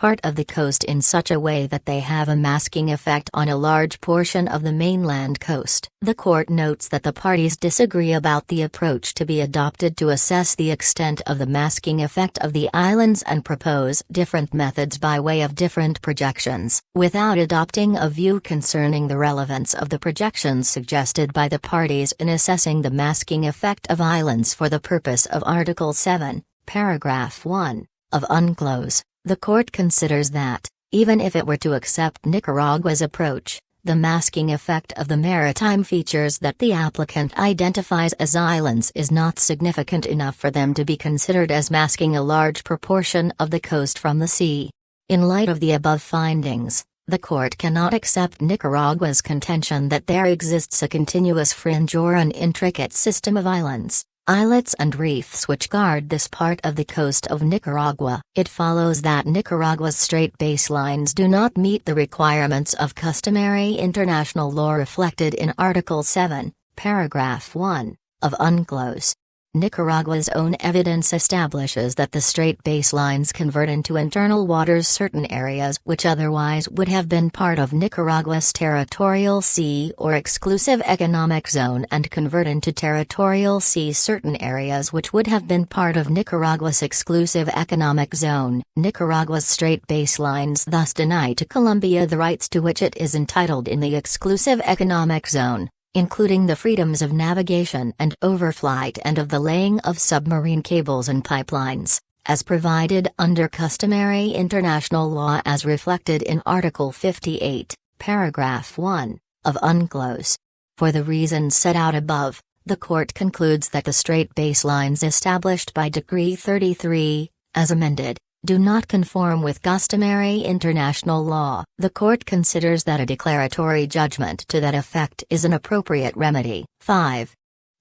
part of the coast in such a way that they have a masking effect on a large portion of the mainland coast. The court notes that the parties disagree about the approach to be adopted to assess the extent of the masking effect of the islands and propose different methods by way of different projections, without adopting a view concerning the relevance of the projections suggested by the parties in assessing the masking effect of islands for the purpose of Article 7, Paragraph 1, of UNCLOS. The court considers that, even if it were to accept Nicaragua's approach, the masking effect of the maritime features that the applicant identifies as islands is not significant enough for them to be considered as masking a large proportion of the coast from the sea. In light of the above findings, the court cannot accept Nicaragua's contention that there exists a continuous fringe or an intricate system of islands, islets and reefs which guard this part of the coast of Nicaragua. It follows that Nicaragua's strait baselines do not meet the requirements of customary international law reflected in Article 7, Paragraph 1, of UNCLOS. Nicaragua's own evidence establishes that the strait baselines convert into internal waters certain areas which otherwise would have been part of Nicaragua's territorial sea or exclusive economic zone and convert into territorial sea certain areas which would have been part of Nicaragua's exclusive economic zone. Nicaragua's strait baselines thus deny to Colombia the rights to which it is entitled in the exclusive economic zone, including the freedoms of navigation and overflight and of the laying of submarine cables and pipelines, as provided under customary international law as reflected in Article 58, Paragraph 1, of UNCLOS. For the reasons set out above, the court concludes that the strait baselines established by Decree 33, as amended, do not conform with customary international law. The court considers that a declaratory judgment to that effect is an appropriate remedy. 5.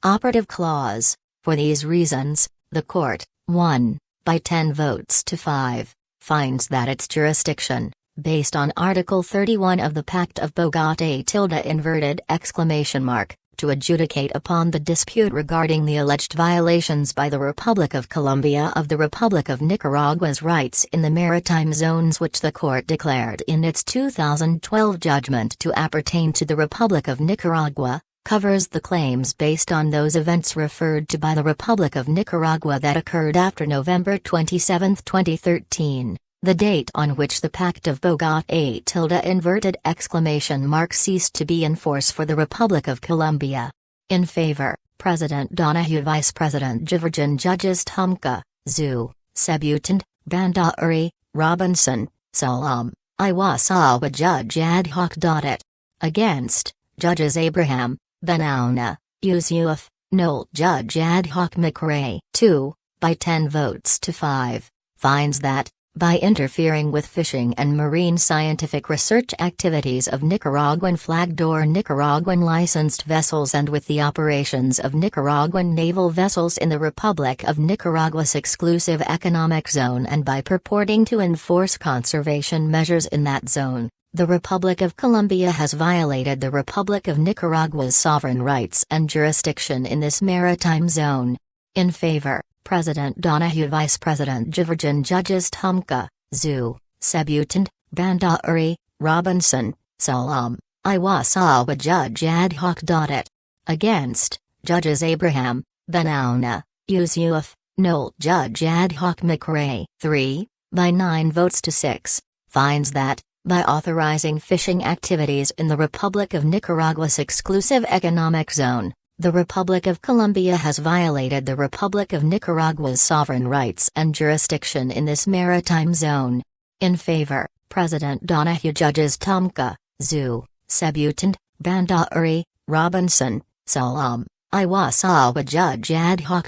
Operative clause. For these reasons, the court, 1, by 10 votes to 5, finds that its jurisdiction, based on Article 31 of the Pact of Bogotá to adjudicate upon the dispute regarding the alleged violations by the Republic of Colombia of the Republic of Nicaragua's rights in the maritime zones which the court declared in its 2012 judgment to appertain to the Republic of Nicaragua, covers the claims based on those events referred to by the Republic of Nicaragua that occurred after November 27, 2013. The date on which the Pact of Bogotá ceased to be in force for the Republic of Colombia. In favor, President Donahue, Vice President Jiverjan, Judges Tumka, Zhu, Sebutand, Bandauri, Robinson, Salam, Iwasawa, Judge Ad Hoc. Against, Judges Abraham, Benauna, Yusuf, Nolt, Judge Ad Hoc. McRae, 2, by 10 votes to 5, finds that, by interfering with fishing and marine scientific research activities of Nicaraguan flagged or Nicaraguan licensed vessels and with the operations of Nicaraguan naval vessels in the Republic of Nicaragua's exclusive economic zone and by purporting to enforce conservation measures in that zone, the Republic of Colombia has violated the Republic of Nicaragua's sovereign rights and jurisdiction in this maritime zone. In favor, President Donahue, Vice President Jiverjan, Judges Tumka, Zhu, Sebutand, Bandauri, Robinson, Salam, Iwasawa, Judge Ad Hoc. Against, Judges Abraham, Benauna, Yusuf, Nolt, Judge Ad Hoc. McRae, 3, by 9 votes to 6, finds that, by authorizing fishing activities in the Republic of Nicaragua's exclusive economic zone, the Republic of Colombia has violated the Republic of Nicaragua's sovereign rights and jurisdiction in this maritime zone. In favor, President Donahue, Judges Tumka, Zhu, Sebutand, Bandauri, Robinson, Salam, Iwasawa, Judge Ad Hoc.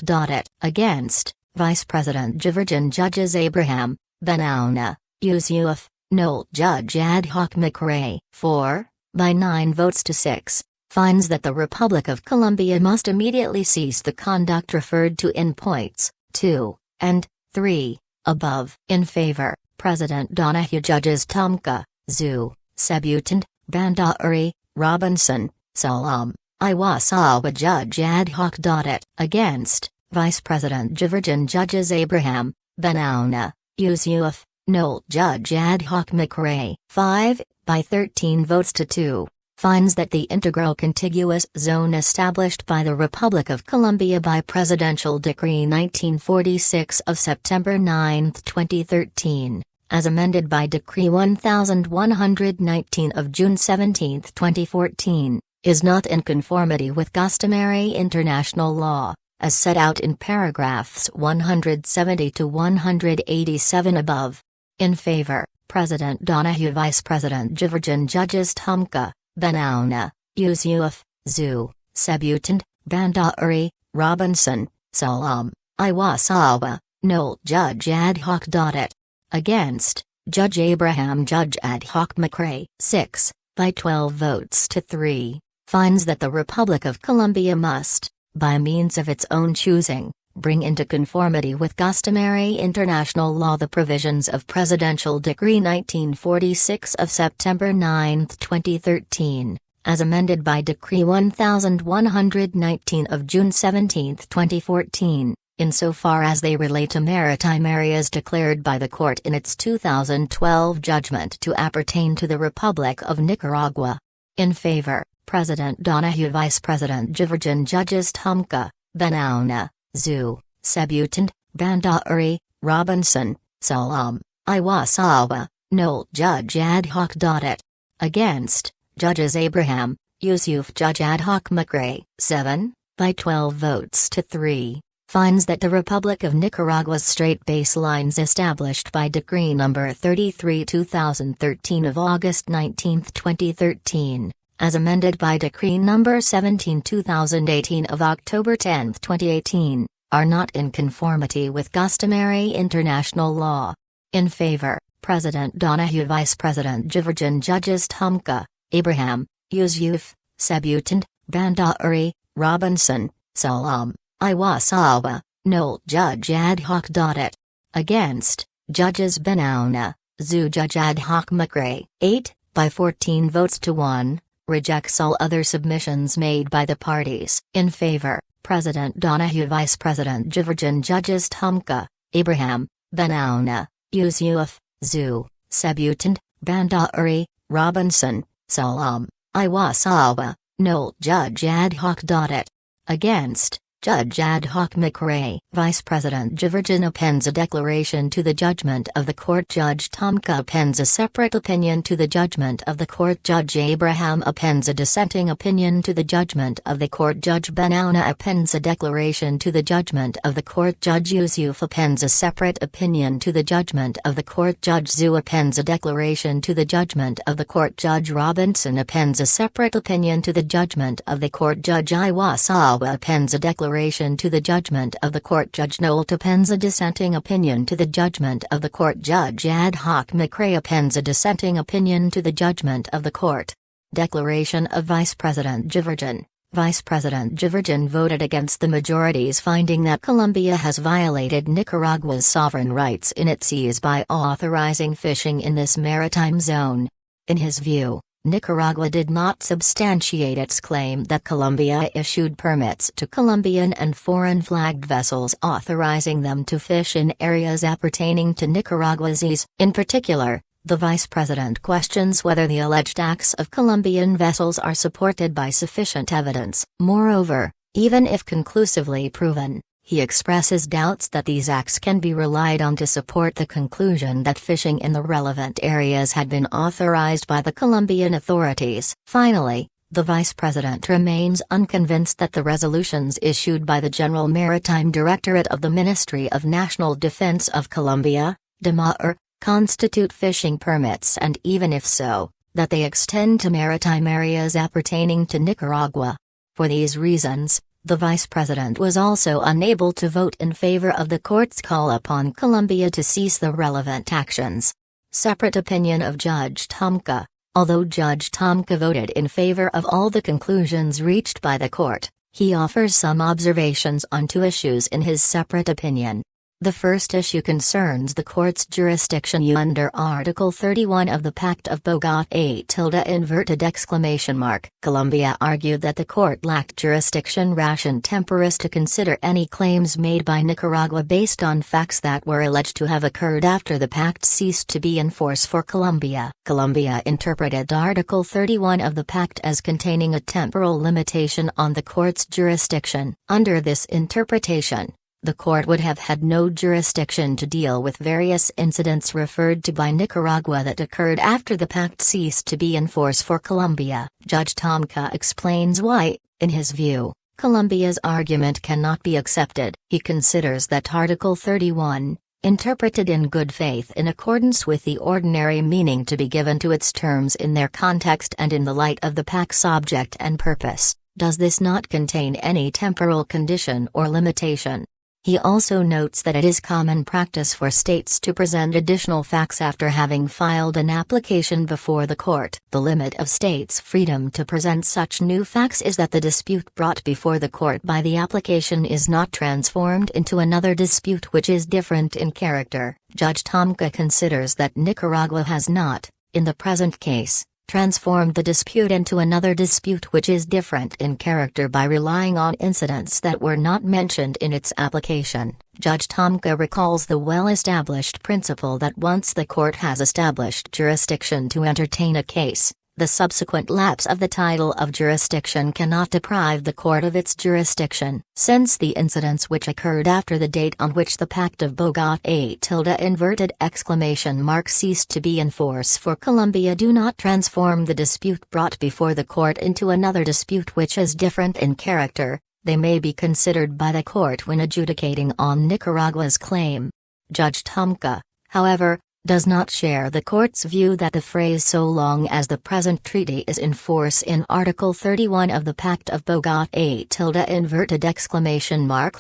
Against, Vice President Jiverjan, Judges Abraham, Benauna, Yusuf, Nolt, Judge Ad Hoc. McRae, 4, by 9 votes to 6, finds that the Republic of Colombia must immediately cease the conduct referred to in points 2 and 3 above. In favor, President Donahue, Judges Tumka, Zhu, Sebutand, Bandauri, Robinson, Salam, Iwasawa, Judge Ad Hoc. Against, Vice President Jiverjan, Judges Abraham, Benauna, Yusuf, Nolt Judge Ad Hoc McRae 5, by 13 votes to 2, finds that the integral contiguous zone established by the Republic of Colombia by Presidential Decree 1946 of September 9, 2013, as amended by Decree 1119 of June 17, 2014, is not in conformity with customary international law, as set out in paragraphs 170 to 187 above. In favor, President Donahue, Vice President Jiverjan, Judges Tumka, Benauna, Yusuf, Zhu, Sebutand, Bandauri, Robinson, Salam, Iwasawa, Nolt Judge Ad Hoc. It. Against, Judge Abraham, Judge Ad Hoc McRae 6, by 12 votes to 3, finds that the Republic of Colombia must, by means of its own choosing, bring into conformity with customary international law the provisions of Presidential Decree 1946 of September 9, 2013, as amended by Decree 1119 of June 17, 2014, insofar as they relate to maritime areas declared by the court in its 2012 judgment to appertain to the Republic of Nicaragua. In favor, President Donahue, Vice President Jiverjan, Judges Tumka, Benauna, Zhu, Sebutand, Bandauri, Robinson, Salam, Iwasawa, Nolt Judge Ad Hoc. It. Against, Judges Abraham, Yusuf, Judge Ad Hoc McRae 7, by 12 votes to 3, finds that the Republic of Nicaragua's strait baselines established by Decree No. 33/2013 of August 19, 2013, as amended by Decree No. 17/2018 of October 10, 2018, are not in conformity with customary international law. In favor, President Donahue, Vice President Jiverjan, Judges Tumka, Abraham, Yusuf, Sebutand, Bandauri, Robinson, Salam, Iwasawa, Nolt Judge Ad Hoc. It. Against, Judges Benauna, Zhu, Judge Ad Hoc McRae 8, by 14 votes to 1, rejects all other submissions made by the parties. In favor, President Donahue, Vice President Jiverjan, Judges Tumka, Abraham, Benauna, Yusuf, Zhu, Sebutand, Bandauri, Robinson, Salam, Iwasawa, Nolt Judge Ad Hoc. It. Against, Judge Ad Hoc McRae, Vice President Jiverjan appends a declaration to the judgment of the court. Judge Tumka appends a separate opinion to the judgment of the court. Judge Abraham appends a dissenting opinion to the judgment of the court. Judge Benauna appends a declaration to the judgment of the court. Judge Yusuf appends a separate opinion to the judgment of the court. Judge Zhu appends a declaration to the judgment of the court. Judge Robinson appends a separate opinion to the judgment of the court. Judge Iwasawa appends a declaration to the judgment of the court. Judge Nolt appends a dissenting opinion to the judgment of the court. Judge Ad Hoc McRae appends a dissenting opinion to the judgment of the court. Declaration of Vice President Jiverjan. Vice President Jiverjan voted against the majority's finding that Colombia has violated Nicaragua's sovereign rights in its seas by authorizing fishing in this maritime zone. In his view, Nicaragua did not substantiate its claim that Colombia issued permits to Colombian and foreign flagged vessels authorizing them to fish in areas appertaining to Nicaragua's seas. In particular, the Vice President questions whether the alleged acts of Colombian vessels are supported by sufficient evidence. Moreover, even if conclusively proven, he expresses doubts that these acts can be relied on to support the conclusion that fishing in the relevant areas had been authorized by the Colombian authorities. Finally, the Vice President remains unconvinced that the resolutions issued by the General Maritime Directorate of the Ministry of National Defense of Colombia, DMAR, constitute fishing permits, and even if so, that they extend to maritime areas appertaining to Nicaragua. For these reasons, the Vice President was also unable to vote in favor of the court's call upon Colombia to cease the relevant actions. Separate opinion of Judge Tumka. Although Judge Tumka voted in favor of all the conclusions reached by the court, he offers some observations on two issues in his separate opinion. The first issue concerns the court's jurisdiction under Article 31 of the Pact of Bogotá Colombia argued that the court lacked jurisdiction ration temporis to consider any claims made by Nicaragua based on facts that were alleged to have occurred after the pact ceased to be in force for Colombia. Colombia interpreted Article 31 of the pact as containing a temporal limitation on the court's jurisdiction. Under this interpretation, the court would have had no jurisdiction to deal with various incidents referred to by Nicaragua that occurred after the pact ceased to be in force for Colombia. Judge Tomka explains why, in his view, Colombia's argument cannot be accepted. He considers that Article 31, interpreted in good faith in accordance with the ordinary meaning to be given to its terms in their context and in the light of the pact's object and purpose, does this not contain any temporal condition or limitation. He also notes that it is common practice for states to present additional facts after having filed an application before the court. The limit of states' freedom to present such new facts is that the dispute brought before the court by the application is not transformed into another dispute which is different in character. Judge Tomka considers that Nicaragua has not, in the present case, transformed the dispute into another dispute which is different in character by relying on incidents that were not mentioned in its application. Judge Tomka recalls the well-established principle that once the court has established jurisdiction to entertain a case, the subsequent lapse of the title of jurisdiction cannot deprive the court of its jurisdiction. Since the incidents which occurred after the date on which the Pact of Bogotá ceased to be in force for Colombia do not transform the dispute brought before the court into another dispute which is different in character, they may be considered by the court when adjudicating on Nicaragua's claim. Judge Tomka, however, does not share the court's view that the phrase "so long as the present treaty is in force" in Article 31 of the Pact of Bogotá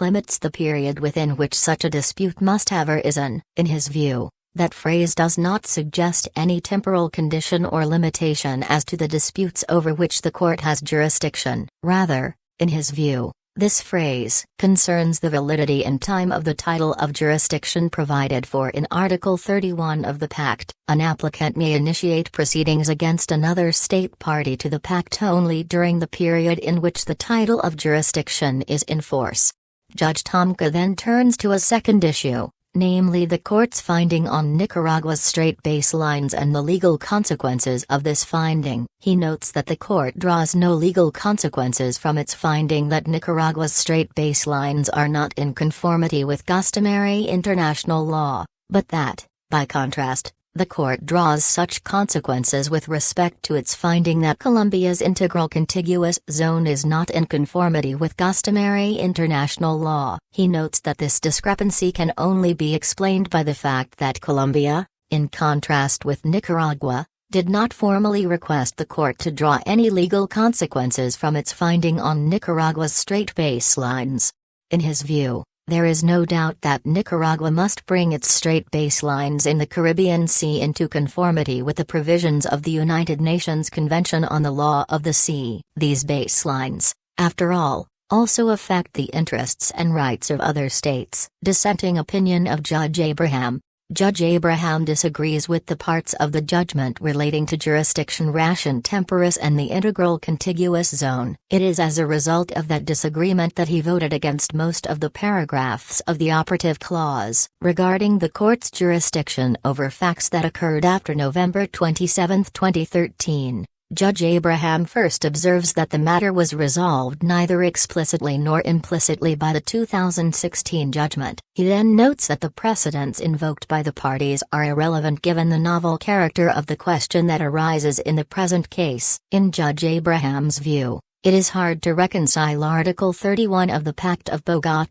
limits the period within which such a dispute must have arisen. In his view, that phrase does not suggest any temporal condition or limitation as to the disputes over which the court has jurisdiction. Rather, in his view, this phrase concerns the validity in time of the title of jurisdiction provided for in Article 31 of the Pact. An applicant may initiate proceedings against another state party to the Pact only during the period in which the title of jurisdiction is in force. Judge Tomka then turns to a second issue, namely the court's finding on Nicaragua's strait baselines and the legal consequences of this finding. He notes that the court draws no legal consequences from its finding that Nicaragua's strait baselines are not in conformity with customary international law, but that, by contrast, the court draws such consequences with respect to its finding that Colombia's integral contiguous zone is not in conformity with customary international law. He notes that this discrepancy can only be explained by the fact that Colombia, in contrast with Nicaragua, did not formally request the court to draw any legal consequences from its finding on Nicaragua's strait baselines. In his view, there is no doubt that Nicaragua must bring its strait baselines in the Caribbean Sea into conformity with the provisions of the United Nations Convention on the Law of the Sea. These baselines, after all, also affect the interests and rights of other states. Dissenting opinion of Judge Abraham. Judge Abraham disagrees with the parts of the judgment relating to jurisdiction ration temporis and the integral contiguous zone. It is as a result of that disagreement that he voted against most of the paragraphs of the operative clause regarding the court's jurisdiction over facts that occurred after November 27, 2013. Judge Abraham first observes that the matter was resolved neither explicitly nor implicitly by the 2016 judgment. He then notes that the precedents invoked by the parties are irrelevant given the novel character of the question that arises in the present case. In Judge Abraham's view, it is hard to reconcile Article 31 of the Pact of Bogotá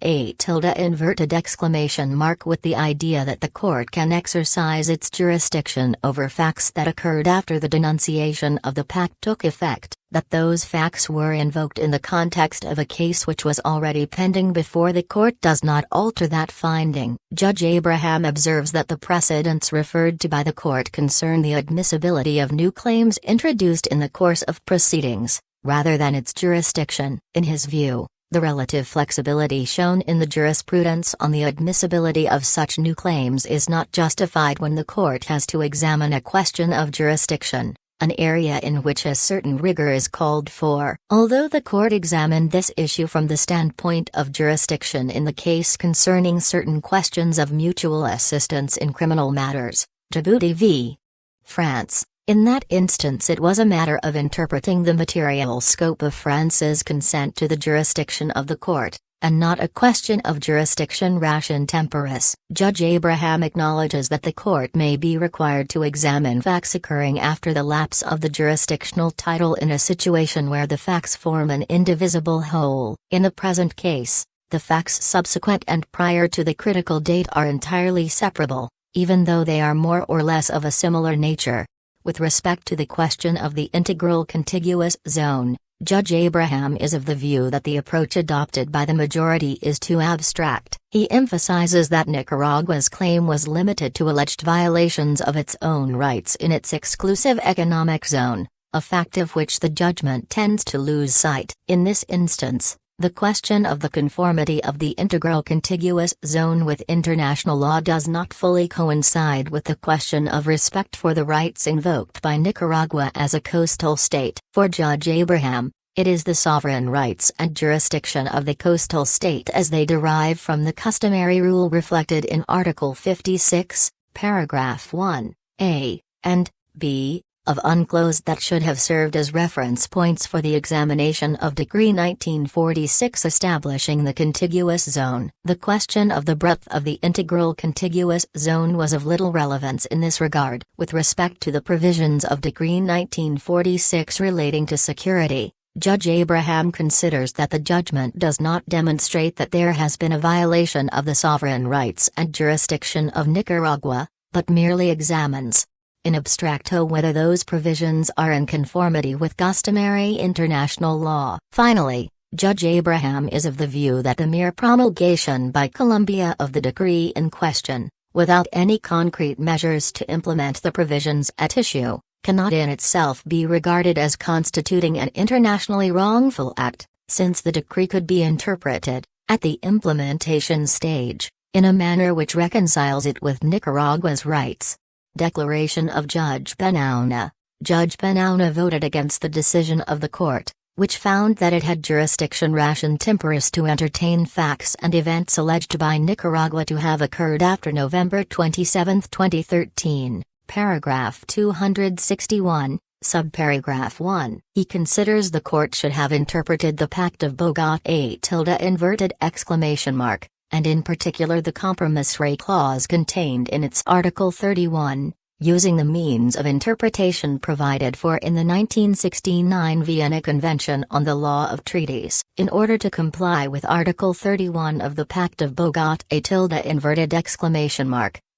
with the idea that the court can exercise its jurisdiction over facts that occurred after the denunciation of the pact took effect, that those facts were invoked in the context of a case which was already pending before the court does not alter that finding. Judge Abraham observes that the precedents referred to by the court concern the admissibility of new claims introduced in the course of proceedings, rather than its jurisdiction. In his view, The relative flexibility shown in the jurisprudence on the admissibility of such new claims is not justified when the court has to examine a question of jurisdiction, an area in which a certain rigor is called for. Although the court examined this issue from the standpoint of jurisdiction in the case concerning certain questions of mutual assistance in criminal matters, Djibouti v. France, in that instance it was a matter of interpreting the material scope of France's consent to the jurisdiction of the court, and not a question of jurisdiction ration temporis. Judge Abraham acknowledges that the court may be required to examine facts occurring after the lapse of the jurisdictional title in a situation where the facts form an indivisible whole. In the present case, the facts subsequent and prior to the critical date are entirely separable, even though they are more or less of a similar nature. With respect to the question of the integral contiguous zone, Judge Abraham is of the view that the approach adopted by the majority is too abstract. He emphasizes that Nicaragua's claim was limited to alleged violations of its own rights in its exclusive economic zone, a fact of which the judgment tends to lose sight. In this instance, the question of the conformity of the integral contiguous zone with international law does not fully coincide with the question of respect for the rights invoked by Nicaragua as a coastal state. For Judge Abraham, it is the sovereign rights and jurisdiction of the coastal state as they derive from the customary rule reflected in Article 56, paragraph 1, A, and B, of UNCLOS that should have served as reference points for the examination of Decree 1946 establishing the contiguous zone. The question of the breadth of the integral contiguous zone was of little relevance in this regard. With respect to the provisions of Decree 1946 relating to security, Judge Abraham considers that the judgment does not demonstrate that there has been a violation of the sovereign rights and jurisdiction of Nicaragua, but merely examines, in abstracto, whether those provisions are in conformity with customary international law. Finally, Judge Abraham is of the view that the mere promulgation by Colombia of the decree in question, without any concrete measures to implement the provisions at issue, cannot in itself be regarded as constituting an internationally wrongful act, since the decree could be interpreted, at the implementation stage, in a manner which reconciles it with Nicaragua's rights. Declaration of Judge Benauna. Judge Benauna voted against the decision of the court, which found that it had jurisdiction ration temporis to entertain facts and events alleged by Nicaragua to have occurred after November 27, 2013, paragraph 261, subparagraph 1. He considers the court should have interpreted the Pact of Bogotá and in particular the compromissory clause contained in its Article 31, using the means of interpretation provided for in the 1969 Vienna Convention on the Law of Treaties. In order to comply with Article 31 of the Pact of Bogotá,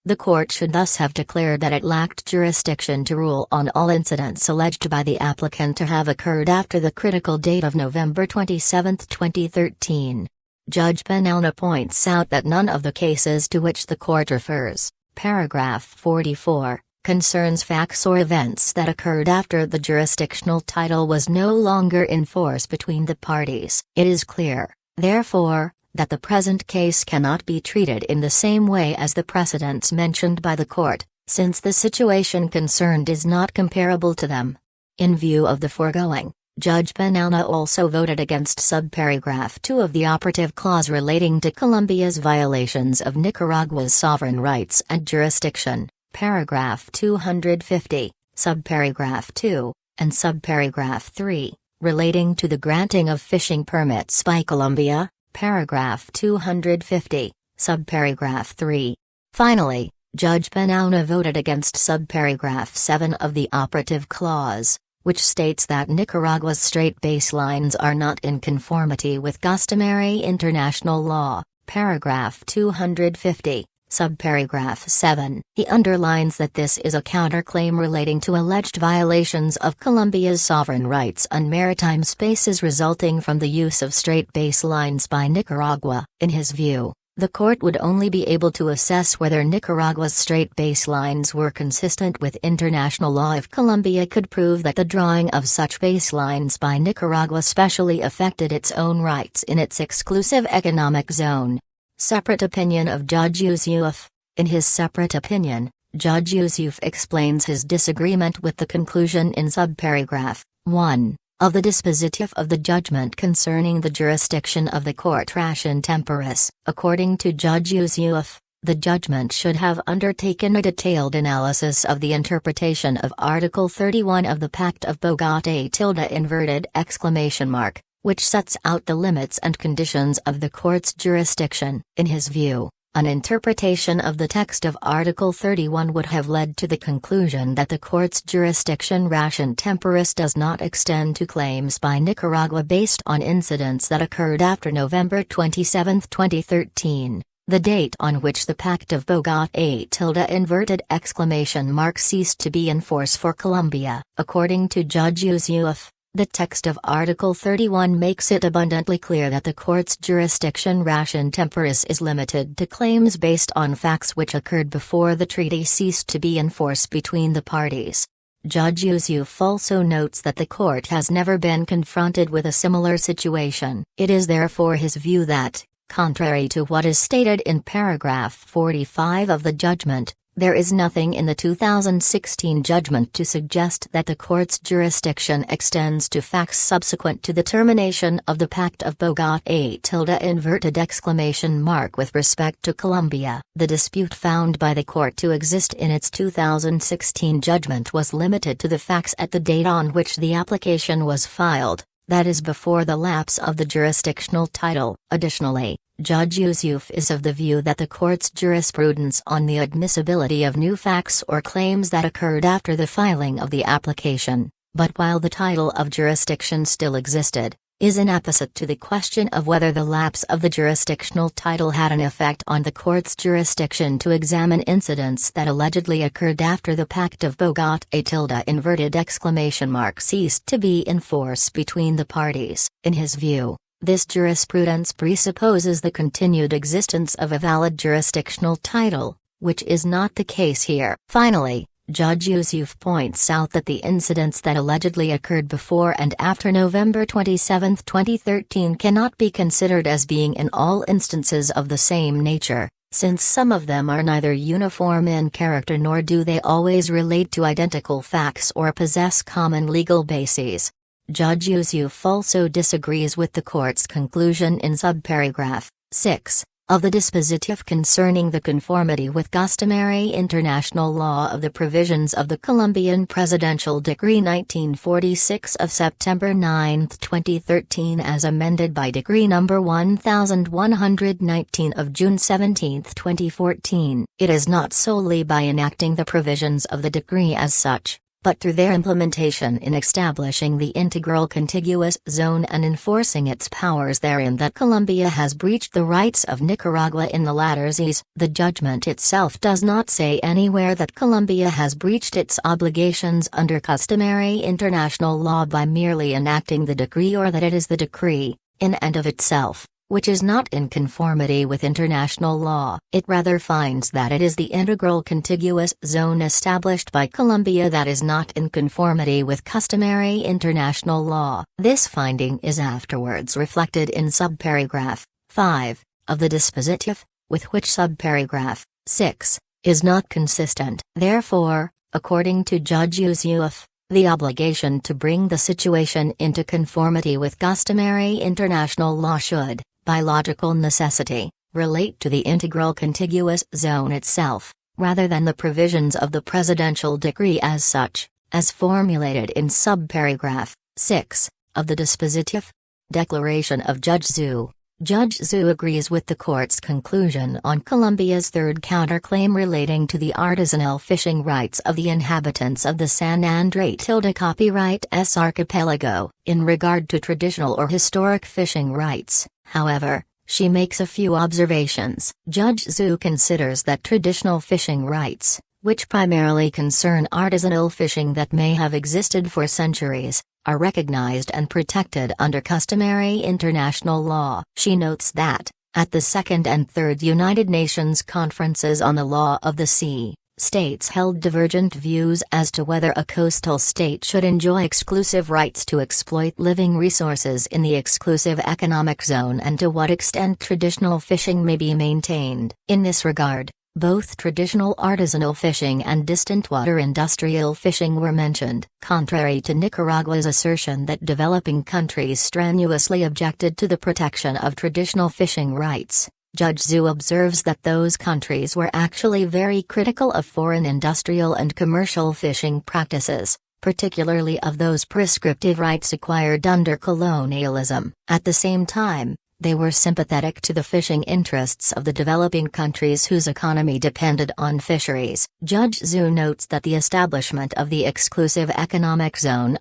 the court should thus have declared that it lacked jurisdiction to rule on all incidents alleged by the applicant to have occurred after the critical date of November 27, 2013. Judge Benauna points out that none of the cases to which the court refers, paragraph 44, concerns facts or events that occurred after the jurisdictional title was no longer in force between the parties. It is clear, therefore, that the present case cannot be treated in the same way as the precedents mentioned by the court, since the situation concerned is not comparable to them. In view of the foregoing, Judge Benauna also voted against subparagraph 2 of the operative clause relating to Colombia's violations of Nicaragua's sovereign rights and jurisdiction, paragraph 250, subparagraph 2, and subparagraph 3, relating to the granting of fishing permits by Colombia, paragraph 250, subparagraph 3. Finally, Judge Benauna voted against subparagraph 7 of the operative clause, which states that Nicaragua's strait baselines are not in conformity with customary international law, paragraph 250, subparagraph 7. He underlines that this is a counterclaim relating to alleged violations of Colombia's sovereign rights and maritime spaces resulting from the use of strait baselines by Nicaragua. In his view, The court would only be able to assess whether Nicaragua's strait baselines were consistent with international law if Colombia could prove that the drawing of such baselines by Nicaragua specially affected its own rights in its exclusive economic zone. Separate opinion of Judge Yusuf. In his separate opinion, Judge Yusuf explains his disagreement with the conclusion in subparagraph 1 of the dispositive of the judgment concerning the jurisdiction of the court ration temporis. According to Judge Yusuf, the judgment should have undertaken a detailed analysis of the interpretation of Article 31 of the Pact of Bogotá which sets out the limits and conditions of the court's jurisdiction. In his view, an interpretation of the text of Article 31 would have led to the conclusion that the court's jurisdiction ration temporis does not extend to claims by Nicaragua based on incidents that occurred after November 27, 2013, the date on which the Pact of Bogotá ceased to be in force for Colombia. According to Judge Yusuf, the text of Article 31 makes it abundantly clear that the court's jurisdiction ration temporis is limited to claims based on facts which occurred before the treaty ceased to be in force between the parties. Judge Yusuf also notes that the court has never been confronted with a similar situation. It is therefore his view that, contrary to what is stated in paragraph 45 of the judgment, there is nothing in the 2016 judgment to suggest that the court's jurisdiction extends to facts subsequent to the termination of the Pact of Bogotá with respect to Colombia. The dispute found by the court to exist in its 2016 judgment was limited to the facts at the date on which the application was filed, that is before the lapse of the jurisdictional title. Additionally, Judge Yusuf is of the view that the court's jurisprudence on the admissibility of new facts or claims that occurred after the filing of the application, but while the title of jurisdiction still existed, is inapposite to the question of whether the lapse of the jurisdictional title had an effect on the court's jurisdiction to examine incidents that allegedly occurred after the Pact of Bogotá ceased to be in force between the parties. In his view, this jurisprudence presupposes the continued existence of a valid jurisdictional title, which is not the case here. Finally, Judge Yusuf points out that the incidents that allegedly occurred before and after November 27, 2013 cannot be considered as being in all instances of the same nature, since some of them are neither uniform in character nor do they always relate to identical facts or possess common legal bases. Judge Yusuf also disagrees with the court's conclusion in subparagraph 6 of the dispositive concerning the conformity with customary international law of the provisions of the Colombian Presidential Decree 1946 of September 9, 2013 as amended by Decree No. 1119 of June 17, 2014. It is not solely by enacting the provisions of the decree as such, but through their implementation in establishing the integral contiguous zone and enforcing its powers therein that Colombia has breached the rights of Nicaragua in the latter's ease. The judgment itself does not say anywhere that Colombia has breached its obligations under customary international law by merely enacting the decree, or that it is the decree, in and of itself, which is not in conformity with international law. It rather finds that it is the integral contiguous zone established by Colombia that is not in conformity with customary international law. This finding is afterwards reflected in subparagraph 5 of the dispositive, with which subparagraph 6 is not consistent. Therefore, according to Judge Yusuf, the obligation to bring the situation into conformity with customary international law should, by logical necessity, relate to the integral contiguous zone itself, rather than the provisions of the presidential decree as such, as formulated in subparagraph 6 of the dispositive. Declaration of Judge Zhu. Judge Zhu agrees with the court's conclusion on Colombia's third counterclaim relating to the artisanal fishing rights of the inhabitants of the San Andrés Copyright S archipelago, in regard to traditional or historic fishing rights. However, she makes a few observations. Judge Zhu considers that traditional fishing rights, which primarily concern artisanal fishing that may have existed for centuries, are recognized and protected under customary international law. She notes that, At the second and third United Nations conferences on the law of the sea, states held divergent views as to whether a coastal state should enjoy exclusive rights to exploit living resources in the exclusive economic zone and to what extent traditional fishing may be maintained. In this regard, both traditional artisanal fishing and distant water industrial fishing were mentioned. Contrary to Nicaragua's assertion that developing countries strenuously objected to the protection of traditional fishing rights, Judge Zhu observes that those countries were actually very critical of foreign industrial and commercial fishing practices, particularly of those prescriptive rights acquired under colonialism. At the same time, they were sympathetic to the fishing interests of the developing countries whose economy depended on fisheries. Judge Zhu notes that the establishment of the exclusive economic zone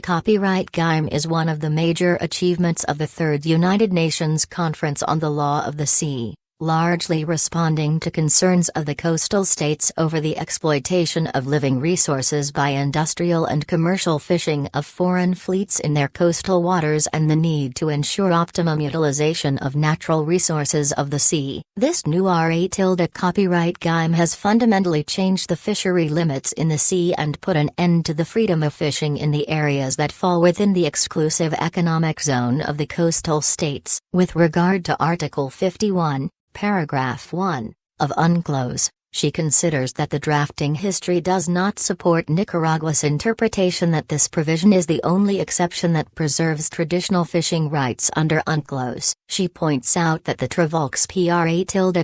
copyright GIME is one of the major achievements of the Third United Nations Conference on the Law of the Sea, largely responding to concerns of the coastal states over the exploitation of living resources by industrial and commercial fishing of foreign fleets in their coastal waters and the need to ensure optimum utilization of natural resources of the sea. This new copyright GIME has fundamentally changed the fishery limits in the sea and put an end to the freedom of fishing in the areas that fall within the exclusive economic zone of the coastal states. With regard to Article 51, Paragraph 1, of UNCLOS, she considers that the drafting history does not support Nicaragua's interpretation that this provision is the only exception that preserves traditional fishing rights under UNCLOS. She points out that the Travolx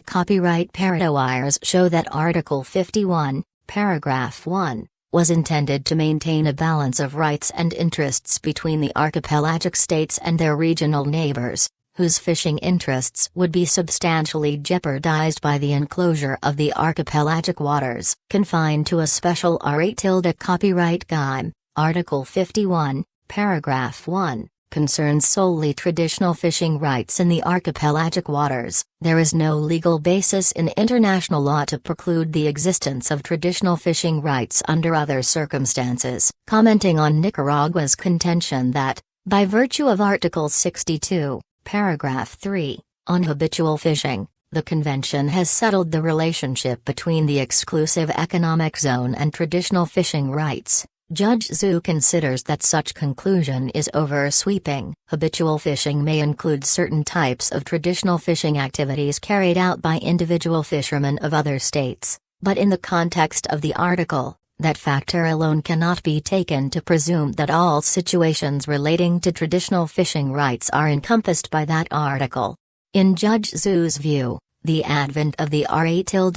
copyright parodies show that Article 51, Paragraph 1, was intended to maintain a balance of rights and interests between the archipelagic states and their regional neighbors, whose fishing interests would be substantially jeopardized by the enclosure of the archipelagic waters. Confined to a special copyright GIME, Article 51, Paragraph 1, concerns solely traditional fishing rights in the archipelagic waters. There is no legal basis in international law to preclude the existence of traditional fishing rights under other circumstances. Commenting on Nicaragua's contention that, by virtue of Article 62, Paragraph 3, on habitual fishing, the Convention has settled the relationship between the exclusive economic zone and traditional fishing rights, Judge Zhu considers that such conclusion is oversweeping. Habitual fishing may include certain types of traditional fishing activities carried out by individual fishermen of other states, but in the context of the article, that factor alone cannot be taken to presume that all situations relating to traditional fishing rights are encompassed by that article. In Judge Zhu's view, the advent of the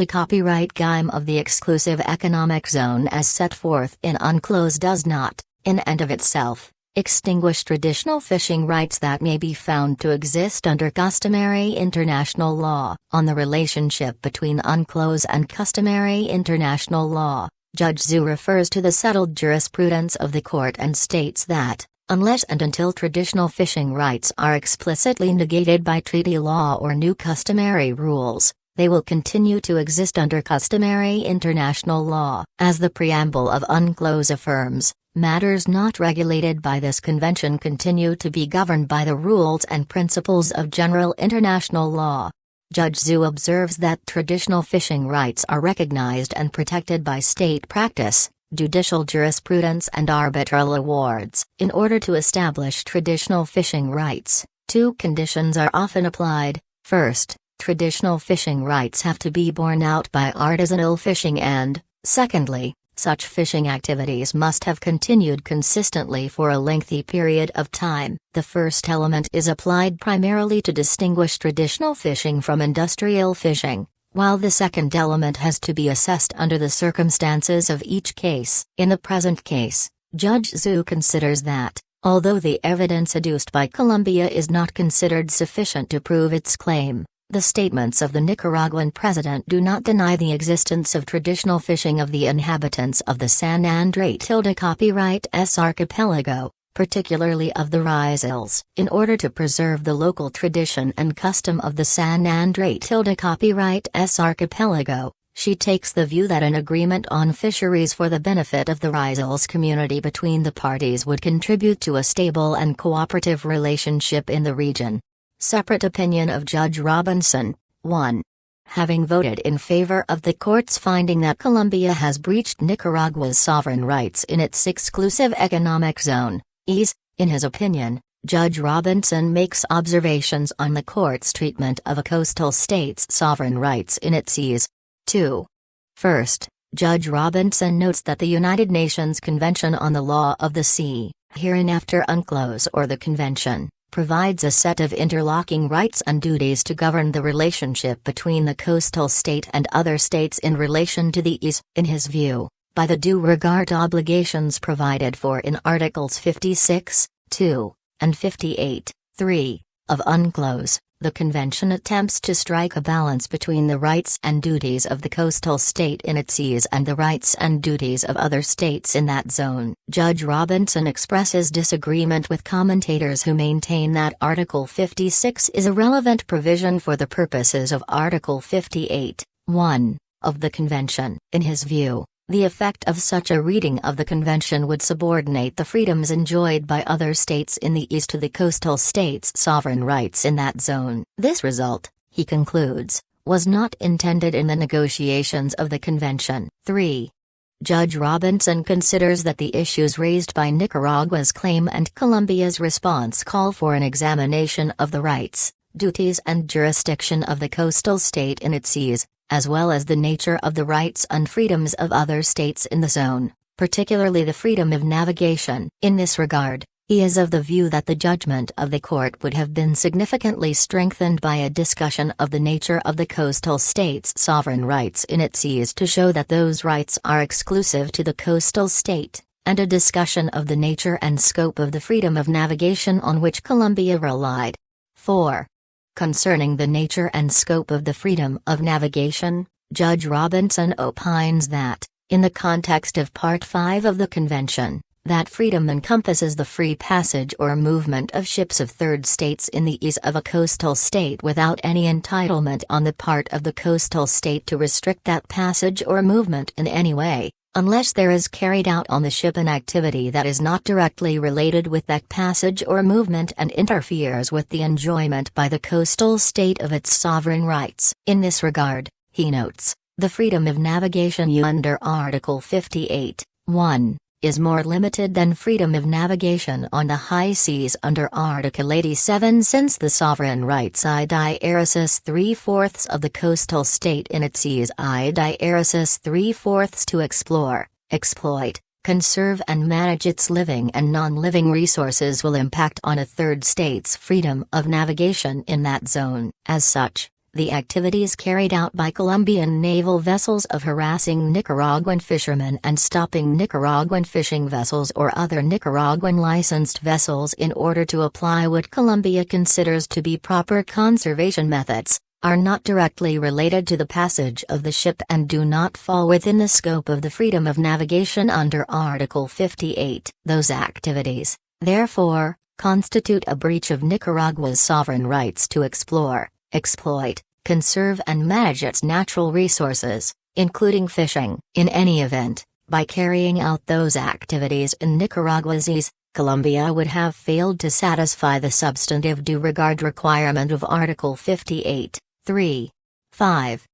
copyright GIME of the exclusive economic zone as set forth in UNCLOS does not, in and of itself, extinguish traditional fishing rights that may be found to exist under customary international law. On the relationship between UNCLOS and customary international law, Judge Zhu refers to the settled jurisprudence of the court and states that, unless and until traditional fishing rights are explicitly negated by treaty law or new customary rules, they will continue to exist under customary international law. As the preamble of UNCLOS affirms, matters not regulated by this convention continue to be governed by the rules and principles of general international law. Judge Zhu observes that traditional fishing rights are recognized and protected by state practice, judicial jurisprudence and arbitral awards. In order to establish traditional fishing rights, two conditions are often applied. First, traditional fishing rights have to be borne out by artisanal fishing and, secondly, such fishing activities must have continued consistently for a lengthy period of time. The first element is applied primarily to distinguish traditional fishing from industrial fishing, while the second element has to be assessed under the circumstances of each case. In the present case, Judge Zhu considers that, although the evidence adduced by Colombia is not considered sufficient to prove its claim, the statements of the Nicaraguan president do not deny the existence of traditional fishing of the inhabitants of the San Andrés copyright archipelago, particularly of the Rizals. In order to preserve the local tradition and custom of the San Andrés copyright archipelago, she takes the view that an agreement on fisheries for the benefit of the Rizals community between the parties would contribute to a stable and cooperative relationship in the region. Separate opinion of Judge Robinson. 1. Having voted in favor of the court's finding that Colombia has breached Nicaragua's sovereign rights in its exclusive economic zone, (EEZ), in his opinion, Judge Robinson makes observations on the court's treatment of a coastal state's sovereign rights in its seas. 2. First, Judge Robinson notes that the United Nations Convention on the Law of the Sea, hereinafter UNCLOS, or the Convention, provides a set of interlocking rights and duties to govern the relationship between the coastal state and other states in relation to the EEZ, in his view, by the due regard obligations provided for in Articles 56(2) and 58(3) of UNCLOS. The Convention attempts to strike a balance between the rights and duties of the coastal state in its seas and the rights and duties of other states in that zone. Judge Robinson expresses disagreement with commentators who maintain that Article 56 is a relevant provision for the purposes of Article 58(1) of the Convention. In his view, the effect of such a reading of the Convention would subordinate the freedoms enjoyed by other states in the East to the coastal states' sovereign rights in that zone. This result, he concludes, was not intended in the negotiations of the Convention. 3. Judge Robinson considers that the issues raised by Nicaragua's claim and Colombia's response call for an examination of the rights, duties and jurisdiction of the coastal state in its seas, as well as the nature of the rights and freedoms of other states in the zone, particularly the freedom of navigation. In this regard, he is of the view that the judgment of the court would have been significantly strengthened by a discussion of the nature of the coastal state's sovereign rights in its seas to show that those rights are exclusive to the coastal state, and a discussion of the nature and scope of the freedom of navigation on which Colombia relied. 4. Concerning the nature and scope of the freedom of navigation, Judge Robinson opines that, in the context of Part 5 of the Convention, that freedom encompasses the free passage or movement of ships of third states in the ease of a coastal state without any entitlement on the part of the coastal state to restrict that passage or movement in any way, unless there is carried out on the ship an activity that is not directly related with that passage or movement and interferes with the enjoyment by the coastal state of its sovereign rights. In this regard, he notes, the freedom of navigation under Article 58(1) is more limited than freedom of navigation on the high seas under Article 87, since the sovereign rights id 3/4 of the coastal state in its seas id 3/4 to explore, exploit, conserve and manage its living and non-living resources will impact on a third state's freedom of navigation in that zone. As such, the activities carried out by Colombian naval vessels of harassing Nicaraguan fishermen and stopping Nicaraguan fishing vessels or other Nicaraguan licensed vessels in order to apply what Colombia considers to be proper conservation methods, are not directly related to the passage of the ship and do not fall within the scope of the freedom of navigation under Article 58. Those activities, therefore, constitute a breach of Nicaragua's sovereign rights to explore, exploit, conserve and manage its natural resources, including fishing. In any event, by carrying out those activities in Nicaragua's seas, Colombia would have failed to satisfy the substantive due regard requirement of Article 58(3). 5.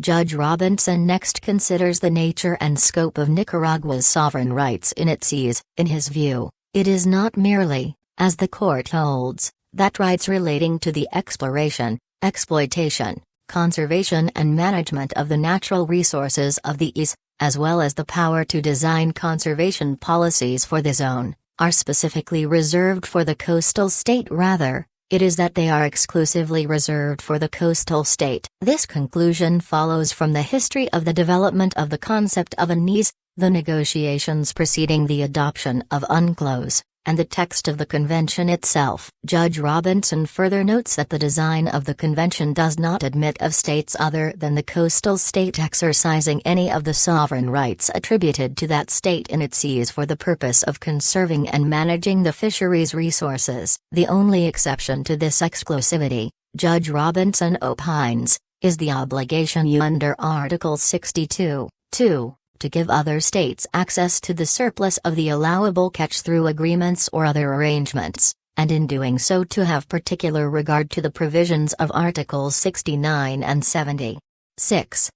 Judge Robinson next considers the nature and scope of Nicaragua's sovereign rights in its seas. In his view, it is not merely, as the court holds, that rights relating to the exploration, exploitation, conservation and management of the natural resources of the EEZ, as well as the power to design conservation policies for the zone, are specifically reserved for the coastal state. Rather, it is that they are exclusively reserved for the coastal state. This conclusion follows from the history of the development of the concept of an EEZ, the negotiations preceding the adoption of UNCLOS, and the text of the convention itself. Judge Robinson further notes that the design of the convention does not admit of states other than the coastal state exercising any of the sovereign rights attributed to that state in its seas for the purpose of conserving and managing the fisheries resources. The only exception to this exclusivity, Judge Robinson opines, is the obligation under Article 62(2) to give other states access to the surplus of the allowable catch through agreements or other arrangements. and in doing so to have particular regard to the provisions of Articles 69 and 70. 6.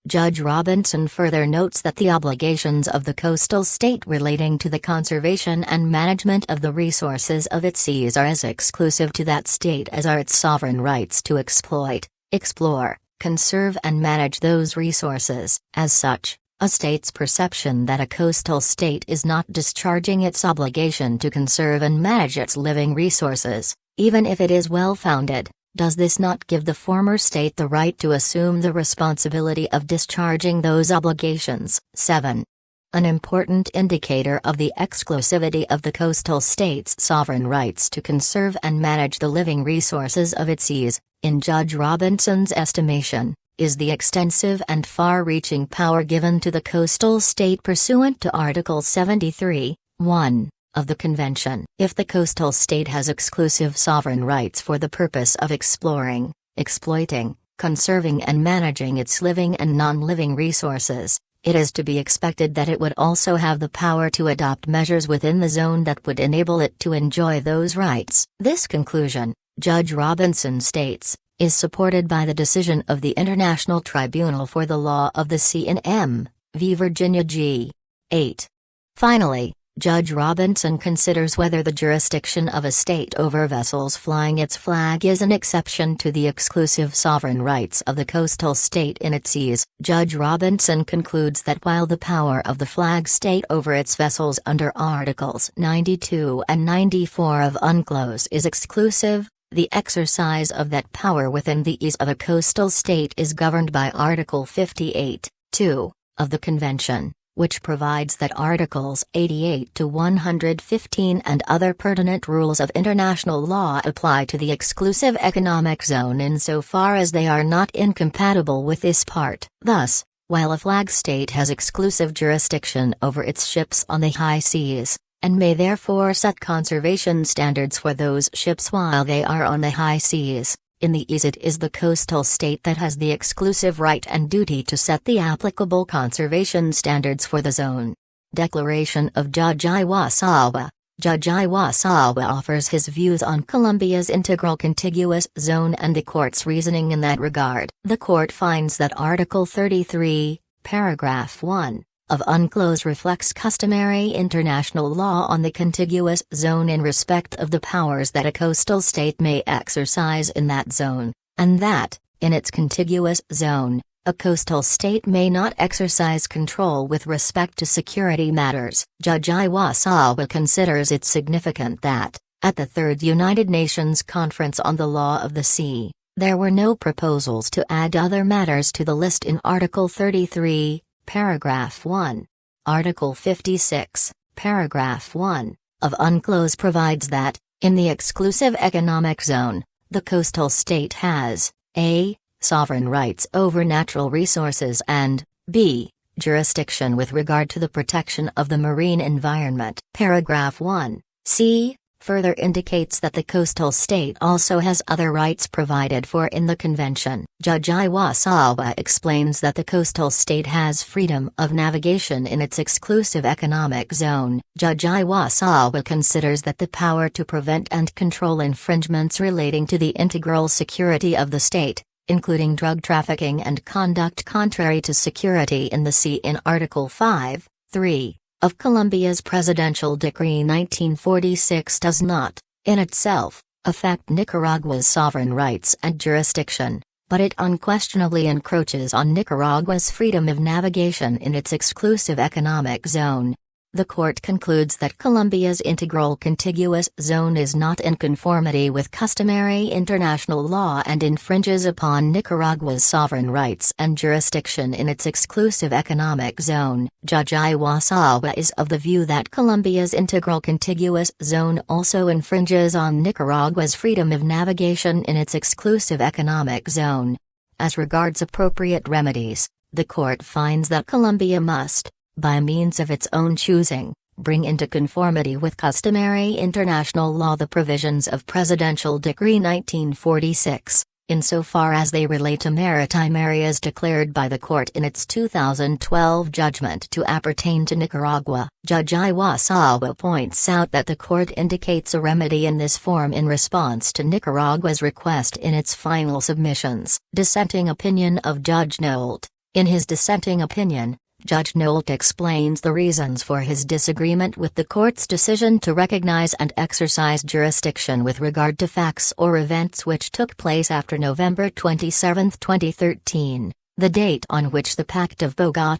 Judge Robinson further notes that the obligations of the coastal state relating to the conservation and management of the resources of its seas are as exclusive to that state as are its sovereign rights to exploit, explore, conserve and manage those resources. As such, a state's perception that a coastal state is not discharging its obligation to conserve and manage its living resources, even if it is well-founded, does this not give the former state the right to assume the responsibility of discharging those obligations? 7. An important indicator of the exclusivity of the coastal state's sovereign rights to conserve and manage the living resources of its seas, in Judge Robinson's estimation, is the extensive and far-reaching power given to the coastal state pursuant to Article 73, 1. Of the Convention. If the coastal state has exclusive sovereign rights for the purpose of exploring, exploiting, conserving and managing its living and non-living resources, it is to be expected that it would also have the power to adopt measures within the zone that would enable it to enjoy those rights. This conclusion, Judge Robinson states, is supported by the decision of the International Tribunal for the Law of the Sea in M. v. Virginia G. 8. Finally, Judge Robinson considers whether the jurisdiction of a state over vessels flying its flag is an exception to the exclusive sovereign rights of the coastal state in its seas. Judge Robinson concludes that while the power of the flag state over its vessels under Articles 92 and 94 of UNCLOS is exclusive, the exercise of that power within the seas of a coastal state is governed by Article 58, 2, of the Convention, which provides that Articles 88 to 115 and other pertinent rules of international law apply to the exclusive economic zone insofar as they are not incompatible with this part. Thus, while a flag state has exclusive jurisdiction over its ships on the high seas, and may therefore set conservation standards for those ships while they are on the high seas, in the seas it is the coastal state that has the exclusive right and duty to set the applicable conservation standards for the zone. Declaration of Judge Iwasawa. Judge Iwasawa offers his views on Colombia's integral contiguous zone and the court's reasoning in that regard. The court finds that Article 33, paragraph 1, of UNCLOS reflects customary international law on the contiguous zone in respect of the powers that a coastal state may exercise in that zone, and that, in its contiguous zone, a coastal state may not exercise control with respect to security matters. Judge Iwasawa considers it significant that, at the Third United Nations Conference on the Law of the Sea, there were no proposals to add other matters to the list in Article 33, paragraph 1. Article 56, paragraph 1, of UNCLOS provides that, in the exclusive economic zone, the coastal state has a. sovereign rights over natural resources and b. jurisdiction with regard to the protection of the marine environment. Paragraph 1, c. further indicates that the coastal state also has other rights provided for in the Convention. Judge Iwasawa explains that the coastal state has freedom of navigation in its exclusive economic zone. Judge Iwasawa considers that the power to prevent and control infringements relating to the integral security of the state, including drug trafficking and conduct contrary to security in the sea in Article 5, 3. of Colombia's Presidential Decree 1946 does not, in itself, affect Nicaragua's sovereign rights and jurisdiction, but it unquestionably encroaches on Nicaragua's freedom of navigation in its exclusive economic zone. The court concludes that Colombia's integral contiguous zone is not in conformity with customary international law and infringes upon Nicaragua's sovereign rights and jurisdiction in its exclusive economic zone. Judge Iwasawa is of the view that Colombia's integral contiguous zone also infringes on Nicaragua's freedom of navigation in its exclusive economic zone. As regards appropriate remedies, the court finds that Colombia must, by means of its own choosing, bring into conformity with customary international law the provisions of Presidential Decree 1946, insofar as they relate to maritime areas declared by the court in its 2012 judgment to appertain to Nicaragua. Judge Iwasawa points out that the court indicates a remedy in this form in response to Nicaragua's request in its final submissions. Dissenting opinion of Judge Nolt. In his dissenting opinion, Judge Nolt explains the reasons for his disagreement with the court's decision to recognize and exercise jurisdiction with regard to facts or events which took place after November 27, 2013, the date on which the Pact of Bogotá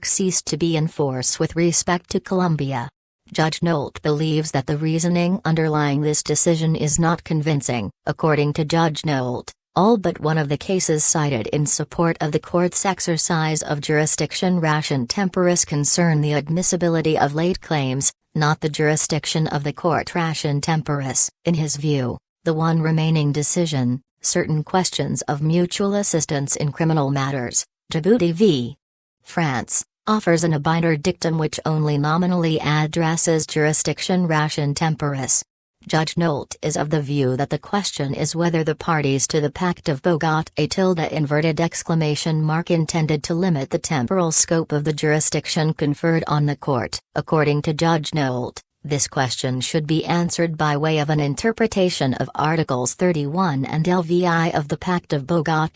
ceased to be in force with respect to Colombia. Judge Nolt believes that the reasoning underlying this decision is not convincing. According to Judge Nolt, all but one of the cases cited in support of the court's exercise of jurisdiction ration temporis concern the admissibility of late claims, not the jurisdiction of the court ration temporis. In his view, the one remaining decision, certain questions of mutual assistance in criminal matters, Djibouti v. France, offers an abiter dictum which only nominally addresses jurisdiction ration temporis. Judge Nolt is of the view that the question is whether the parties to the Pact of Bogotá intended to limit the temporal scope of the jurisdiction conferred on the court. According to Judge Nolt, this question should be answered by way of an interpretation of Articles 31 and LVI of the Pact of Bogotá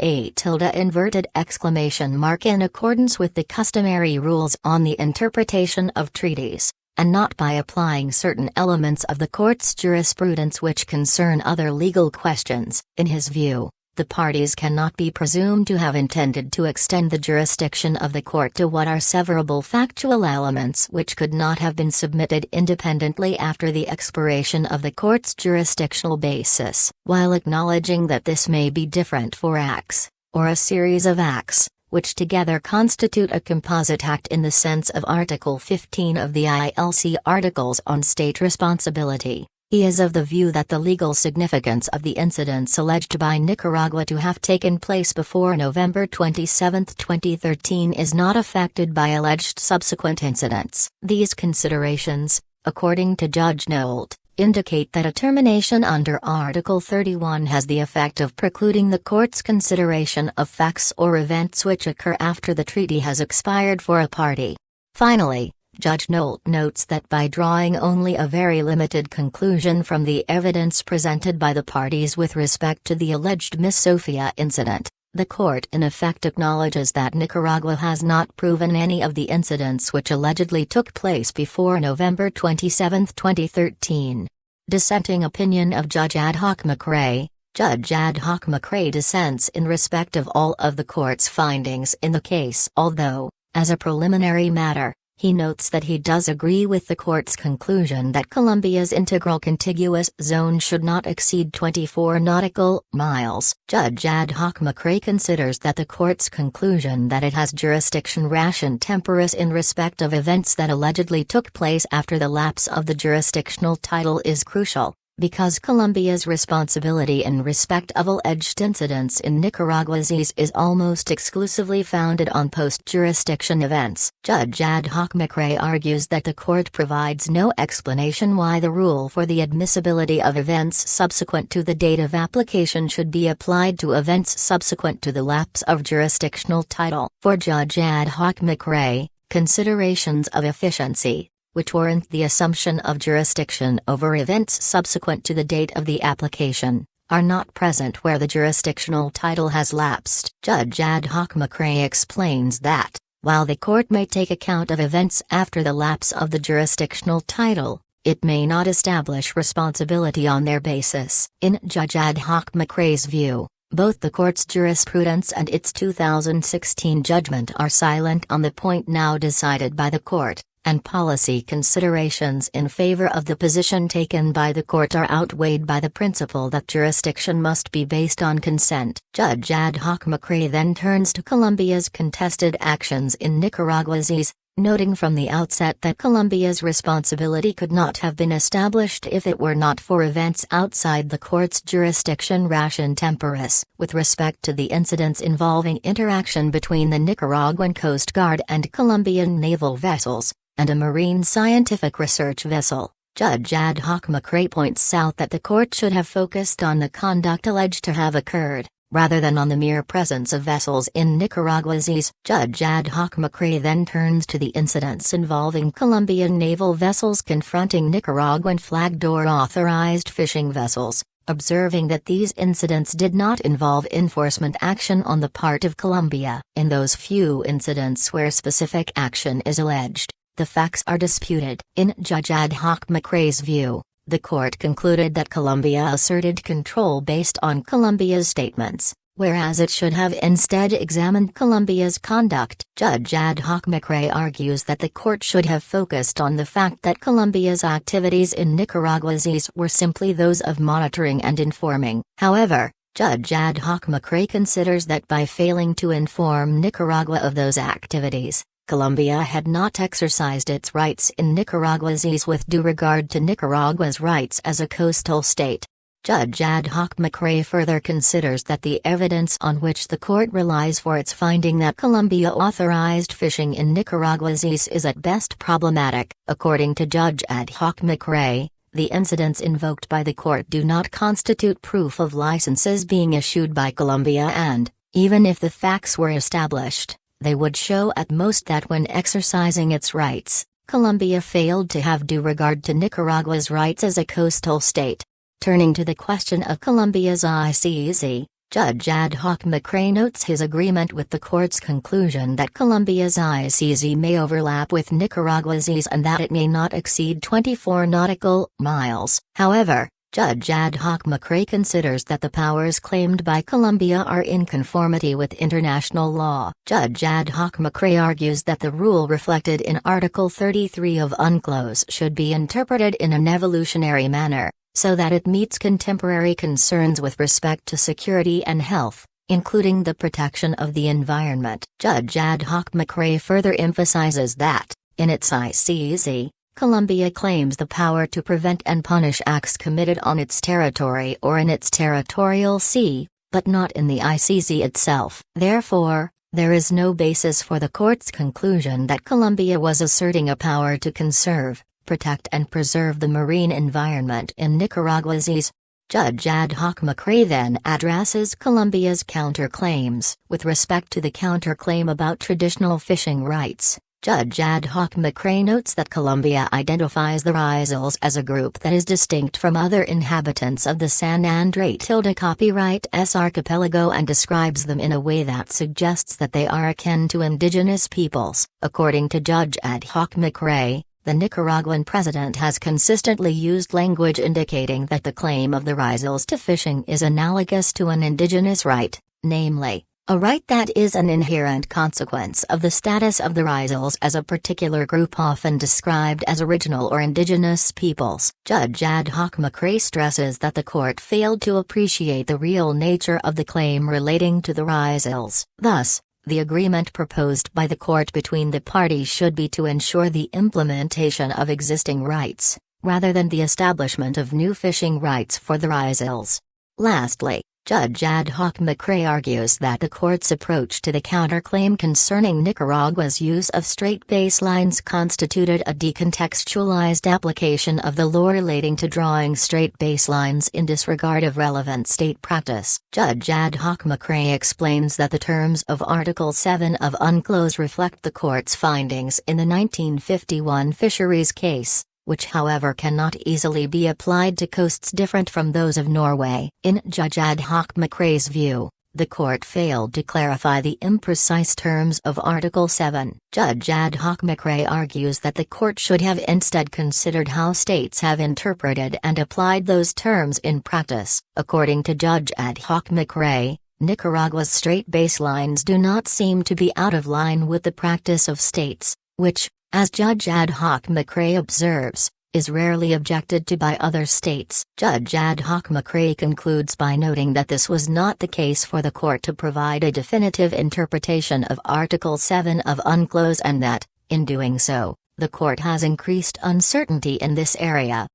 in accordance with the customary rules on the interpretation of treaties, and not by applying certain elements of the court's jurisprudence which concern other legal questions. In his view, the parties cannot be presumed to have intended to extend the jurisdiction of the court to what are severable factual elements which could not have been submitted independently after the expiration of the court's jurisdictional basis. While acknowledging that this may be different for acts, or a series of acts, which together constitute a composite act in the sense of Article 15 of the ILC Articles on State Responsibility, he is of the view that the legal significance of the incidents alleged by Nicaragua to have taken place before November 27, 2013 is not affected by alleged subsequent incidents. These considerations, according to Judge Nolt, indicate that a termination under Article 31 has the effect of precluding the court's consideration of facts or events which occur after the treaty has expired for a party. Finally, Judge Nolt notes that by drawing only a very limited conclusion from the evidence presented by the parties with respect to the alleged Miss Sophia incident, the court in effect acknowledges that Nicaragua has not proven any of the incidents which allegedly took place before November 27, 2013. Dissenting opinion of Judge Ad Hoc McRae. Judge Ad Hoc McRae dissents in respect of all of the court's findings in the case, although, as a preliminary matter, he notes that he does agree with the court's conclusion that Colombia's integral contiguous zone should not exceed 24 nautical miles. Judge Ad Hoc McRae considers that the court's conclusion that it has jurisdiction ration temporis in respect of events that allegedly took place after the lapse of the jurisdictional title is crucial, because Colombia's responsibility in respect of alleged incidents in Nicaragua's is almost exclusively founded on post-jurisdiction events. Judge Ad Hoc McRae argues that the court provides no explanation why the rule for the admissibility of events subsequent to the date of application should be applied to events subsequent to the lapse of jurisdictional title. For Judge Ad Hoc McRae, considerations of efficiency, which warrant the assumption of jurisdiction over events subsequent to the date of the application, are not present where the jurisdictional title has lapsed. Judge Ad Hoc McRae explains that, while the court may take account of events after the lapse of the jurisdictional title, it may not establish responsibility on their basis. In Judge Ad Hoc McRae's view, both the court's jurisprudence and its 2016 judgment are silent on the point now decided by the court, and policy considerations in favor of the position taken by the court are outweighed by the principle that jurisdiction must be based on consent. Judge Ad Hoc McRae then turns to Colombia's contested actions in Nicaragua's, noting from the outset that Colombia's responsibility could not have been established if it were not for events outside the court's jurisdiction ration temporis. With respect to the incidents involving interaction between the Nicaraguan Coast Guard and Colombian naval vessels, and a marine scientific research vessel, Judge Ad hoc McRae points out that the court should have focused on the conduct alleged to have occurred, rather than on the mere presence of vessels in Nicaragua's seas. Judge Ad hoc McRae then turns to the incidents involving Colombian naval vessels confronting Nicaraguan flagged or authorized fishing vessels, observing that these incidents did not involve enforcement action on the part of Colombia. In those few incidents where specific action is alleged, the facts are disputed. In Judge Ad hoc McRae's view, the court concluded that Colombia asserted control based on Colombia's statements, whereas it should have instead examined Colombia's conduct. Judge Ad hoc McRae argues that the court should have focused on the fact that Colombia's activities in Nicaragua's seas were simply those of monitoring and informing. However, Judge Ad hoc McRae considers that by failing to inform Nicaragua of those activities, Colombia had not exercised its rights in Nicaragua's seas with due regard to Nicaragua's rights as a coastal state. Judge Ad hoc McRae further considers that the evidence on which the court relies for its finding that Colombia authorized fishing in Nicaragua's seas is at best problematic. According to Judge Ad hoc McRae, the incidents invoked by the court do not constitute proof of licenses being issued by Colombia and, even if the facts were established, they would show at most that when exercising its rights, Colombia failed to have due regard to Nicaragua's rights as a coastal state. Turning to the question of Colombia's ICC, Judge Ad hoc McRae notes his agreement with the court's conclusion that Colombia's ICC may overlap with Nicaragua's seas and that it may not exceed 24 nautical miles. However, Judge Ad hoc McRae considers that the powers claimed by Colombia are in conformity with international law. Judge Ad hoc McRae argues that the rule reflected in Article 33 of UNCLOS should be interpreted in an evolutionary manner, so that it meets contemporary concerns with respect to security and health, including the protection of the environment. Judge Ad hoc McRae further emphasizes that, in its ICC, Colombia claims the power to prevent and punish acts committed on its territory or in its territorial sea, but not in the ICC itself. Therefore, there is no basis for the court's conclusion that Colombia was asserting a power to conserve, protect and preserve the marine environment in Nicaragua's seas. Judge Ad hoc McRae then addresses Colombia's counterclaims. With respect to the counterclaim about traditional fishing rights, Judge Ad hoc McRae notes that Colombia identifies the Rizals as a group that is distinct from other inhabitants of the San Andrés Tilde Copyright S archipelago and describes them in a way that suggests that they are akin to indigenous peoples. According to Judge Ad hoc McRae, the Nicaraguan president has consistently used language indicating that the claim of the Rizals to fishing is analogous to an indigenous right, namely, a right that is an inherent consequence of the status of the Rizals as a particular group often described as original or indigenous peoples. Judge Ad hoc McRae stresses that the court failed to appreciate the real nature of the claim relating to the Rizals. Thus, the agreement proposed by the court between the parties should be to ensure the implementation of existing rights, rather than the establishment of new fishing rights for the Rizals. Lastly, Judge Ad hoc McRae argues that the court's approach to the counterclaim concerning Nicaragua's use of straight baselines constituted a decontextualized application of the law relating to drawing straight baselines in disregard of relevant state practice. Judge Ad hoc McRae explains that the terms of Article 7 of UNCLOS reflect the court's findings in the 1951 fisheries case, which however cannot easily be applied to coasts different from those of Norway. In Judge Ad hoc McRae's view, the court failed to clarify the imprecise terms of Article 7. Judge Ad hoc McRae argues that the court should have instead considered how states have interpreted and applied those terms in practice. According to Judge Ad hoc McRae, Nicaragua's straight baselines do not seem to be out of line with the practice of states, which, as Judge Ad hoc McRae observes, is rarely objected to by other states. Judge Ad hoc McRae concludes by noting that this was not the case for the court to provide a definitive interpretation of Article 7 of UNCLOS and that, in doing so, the court has increased uncertainty in this area.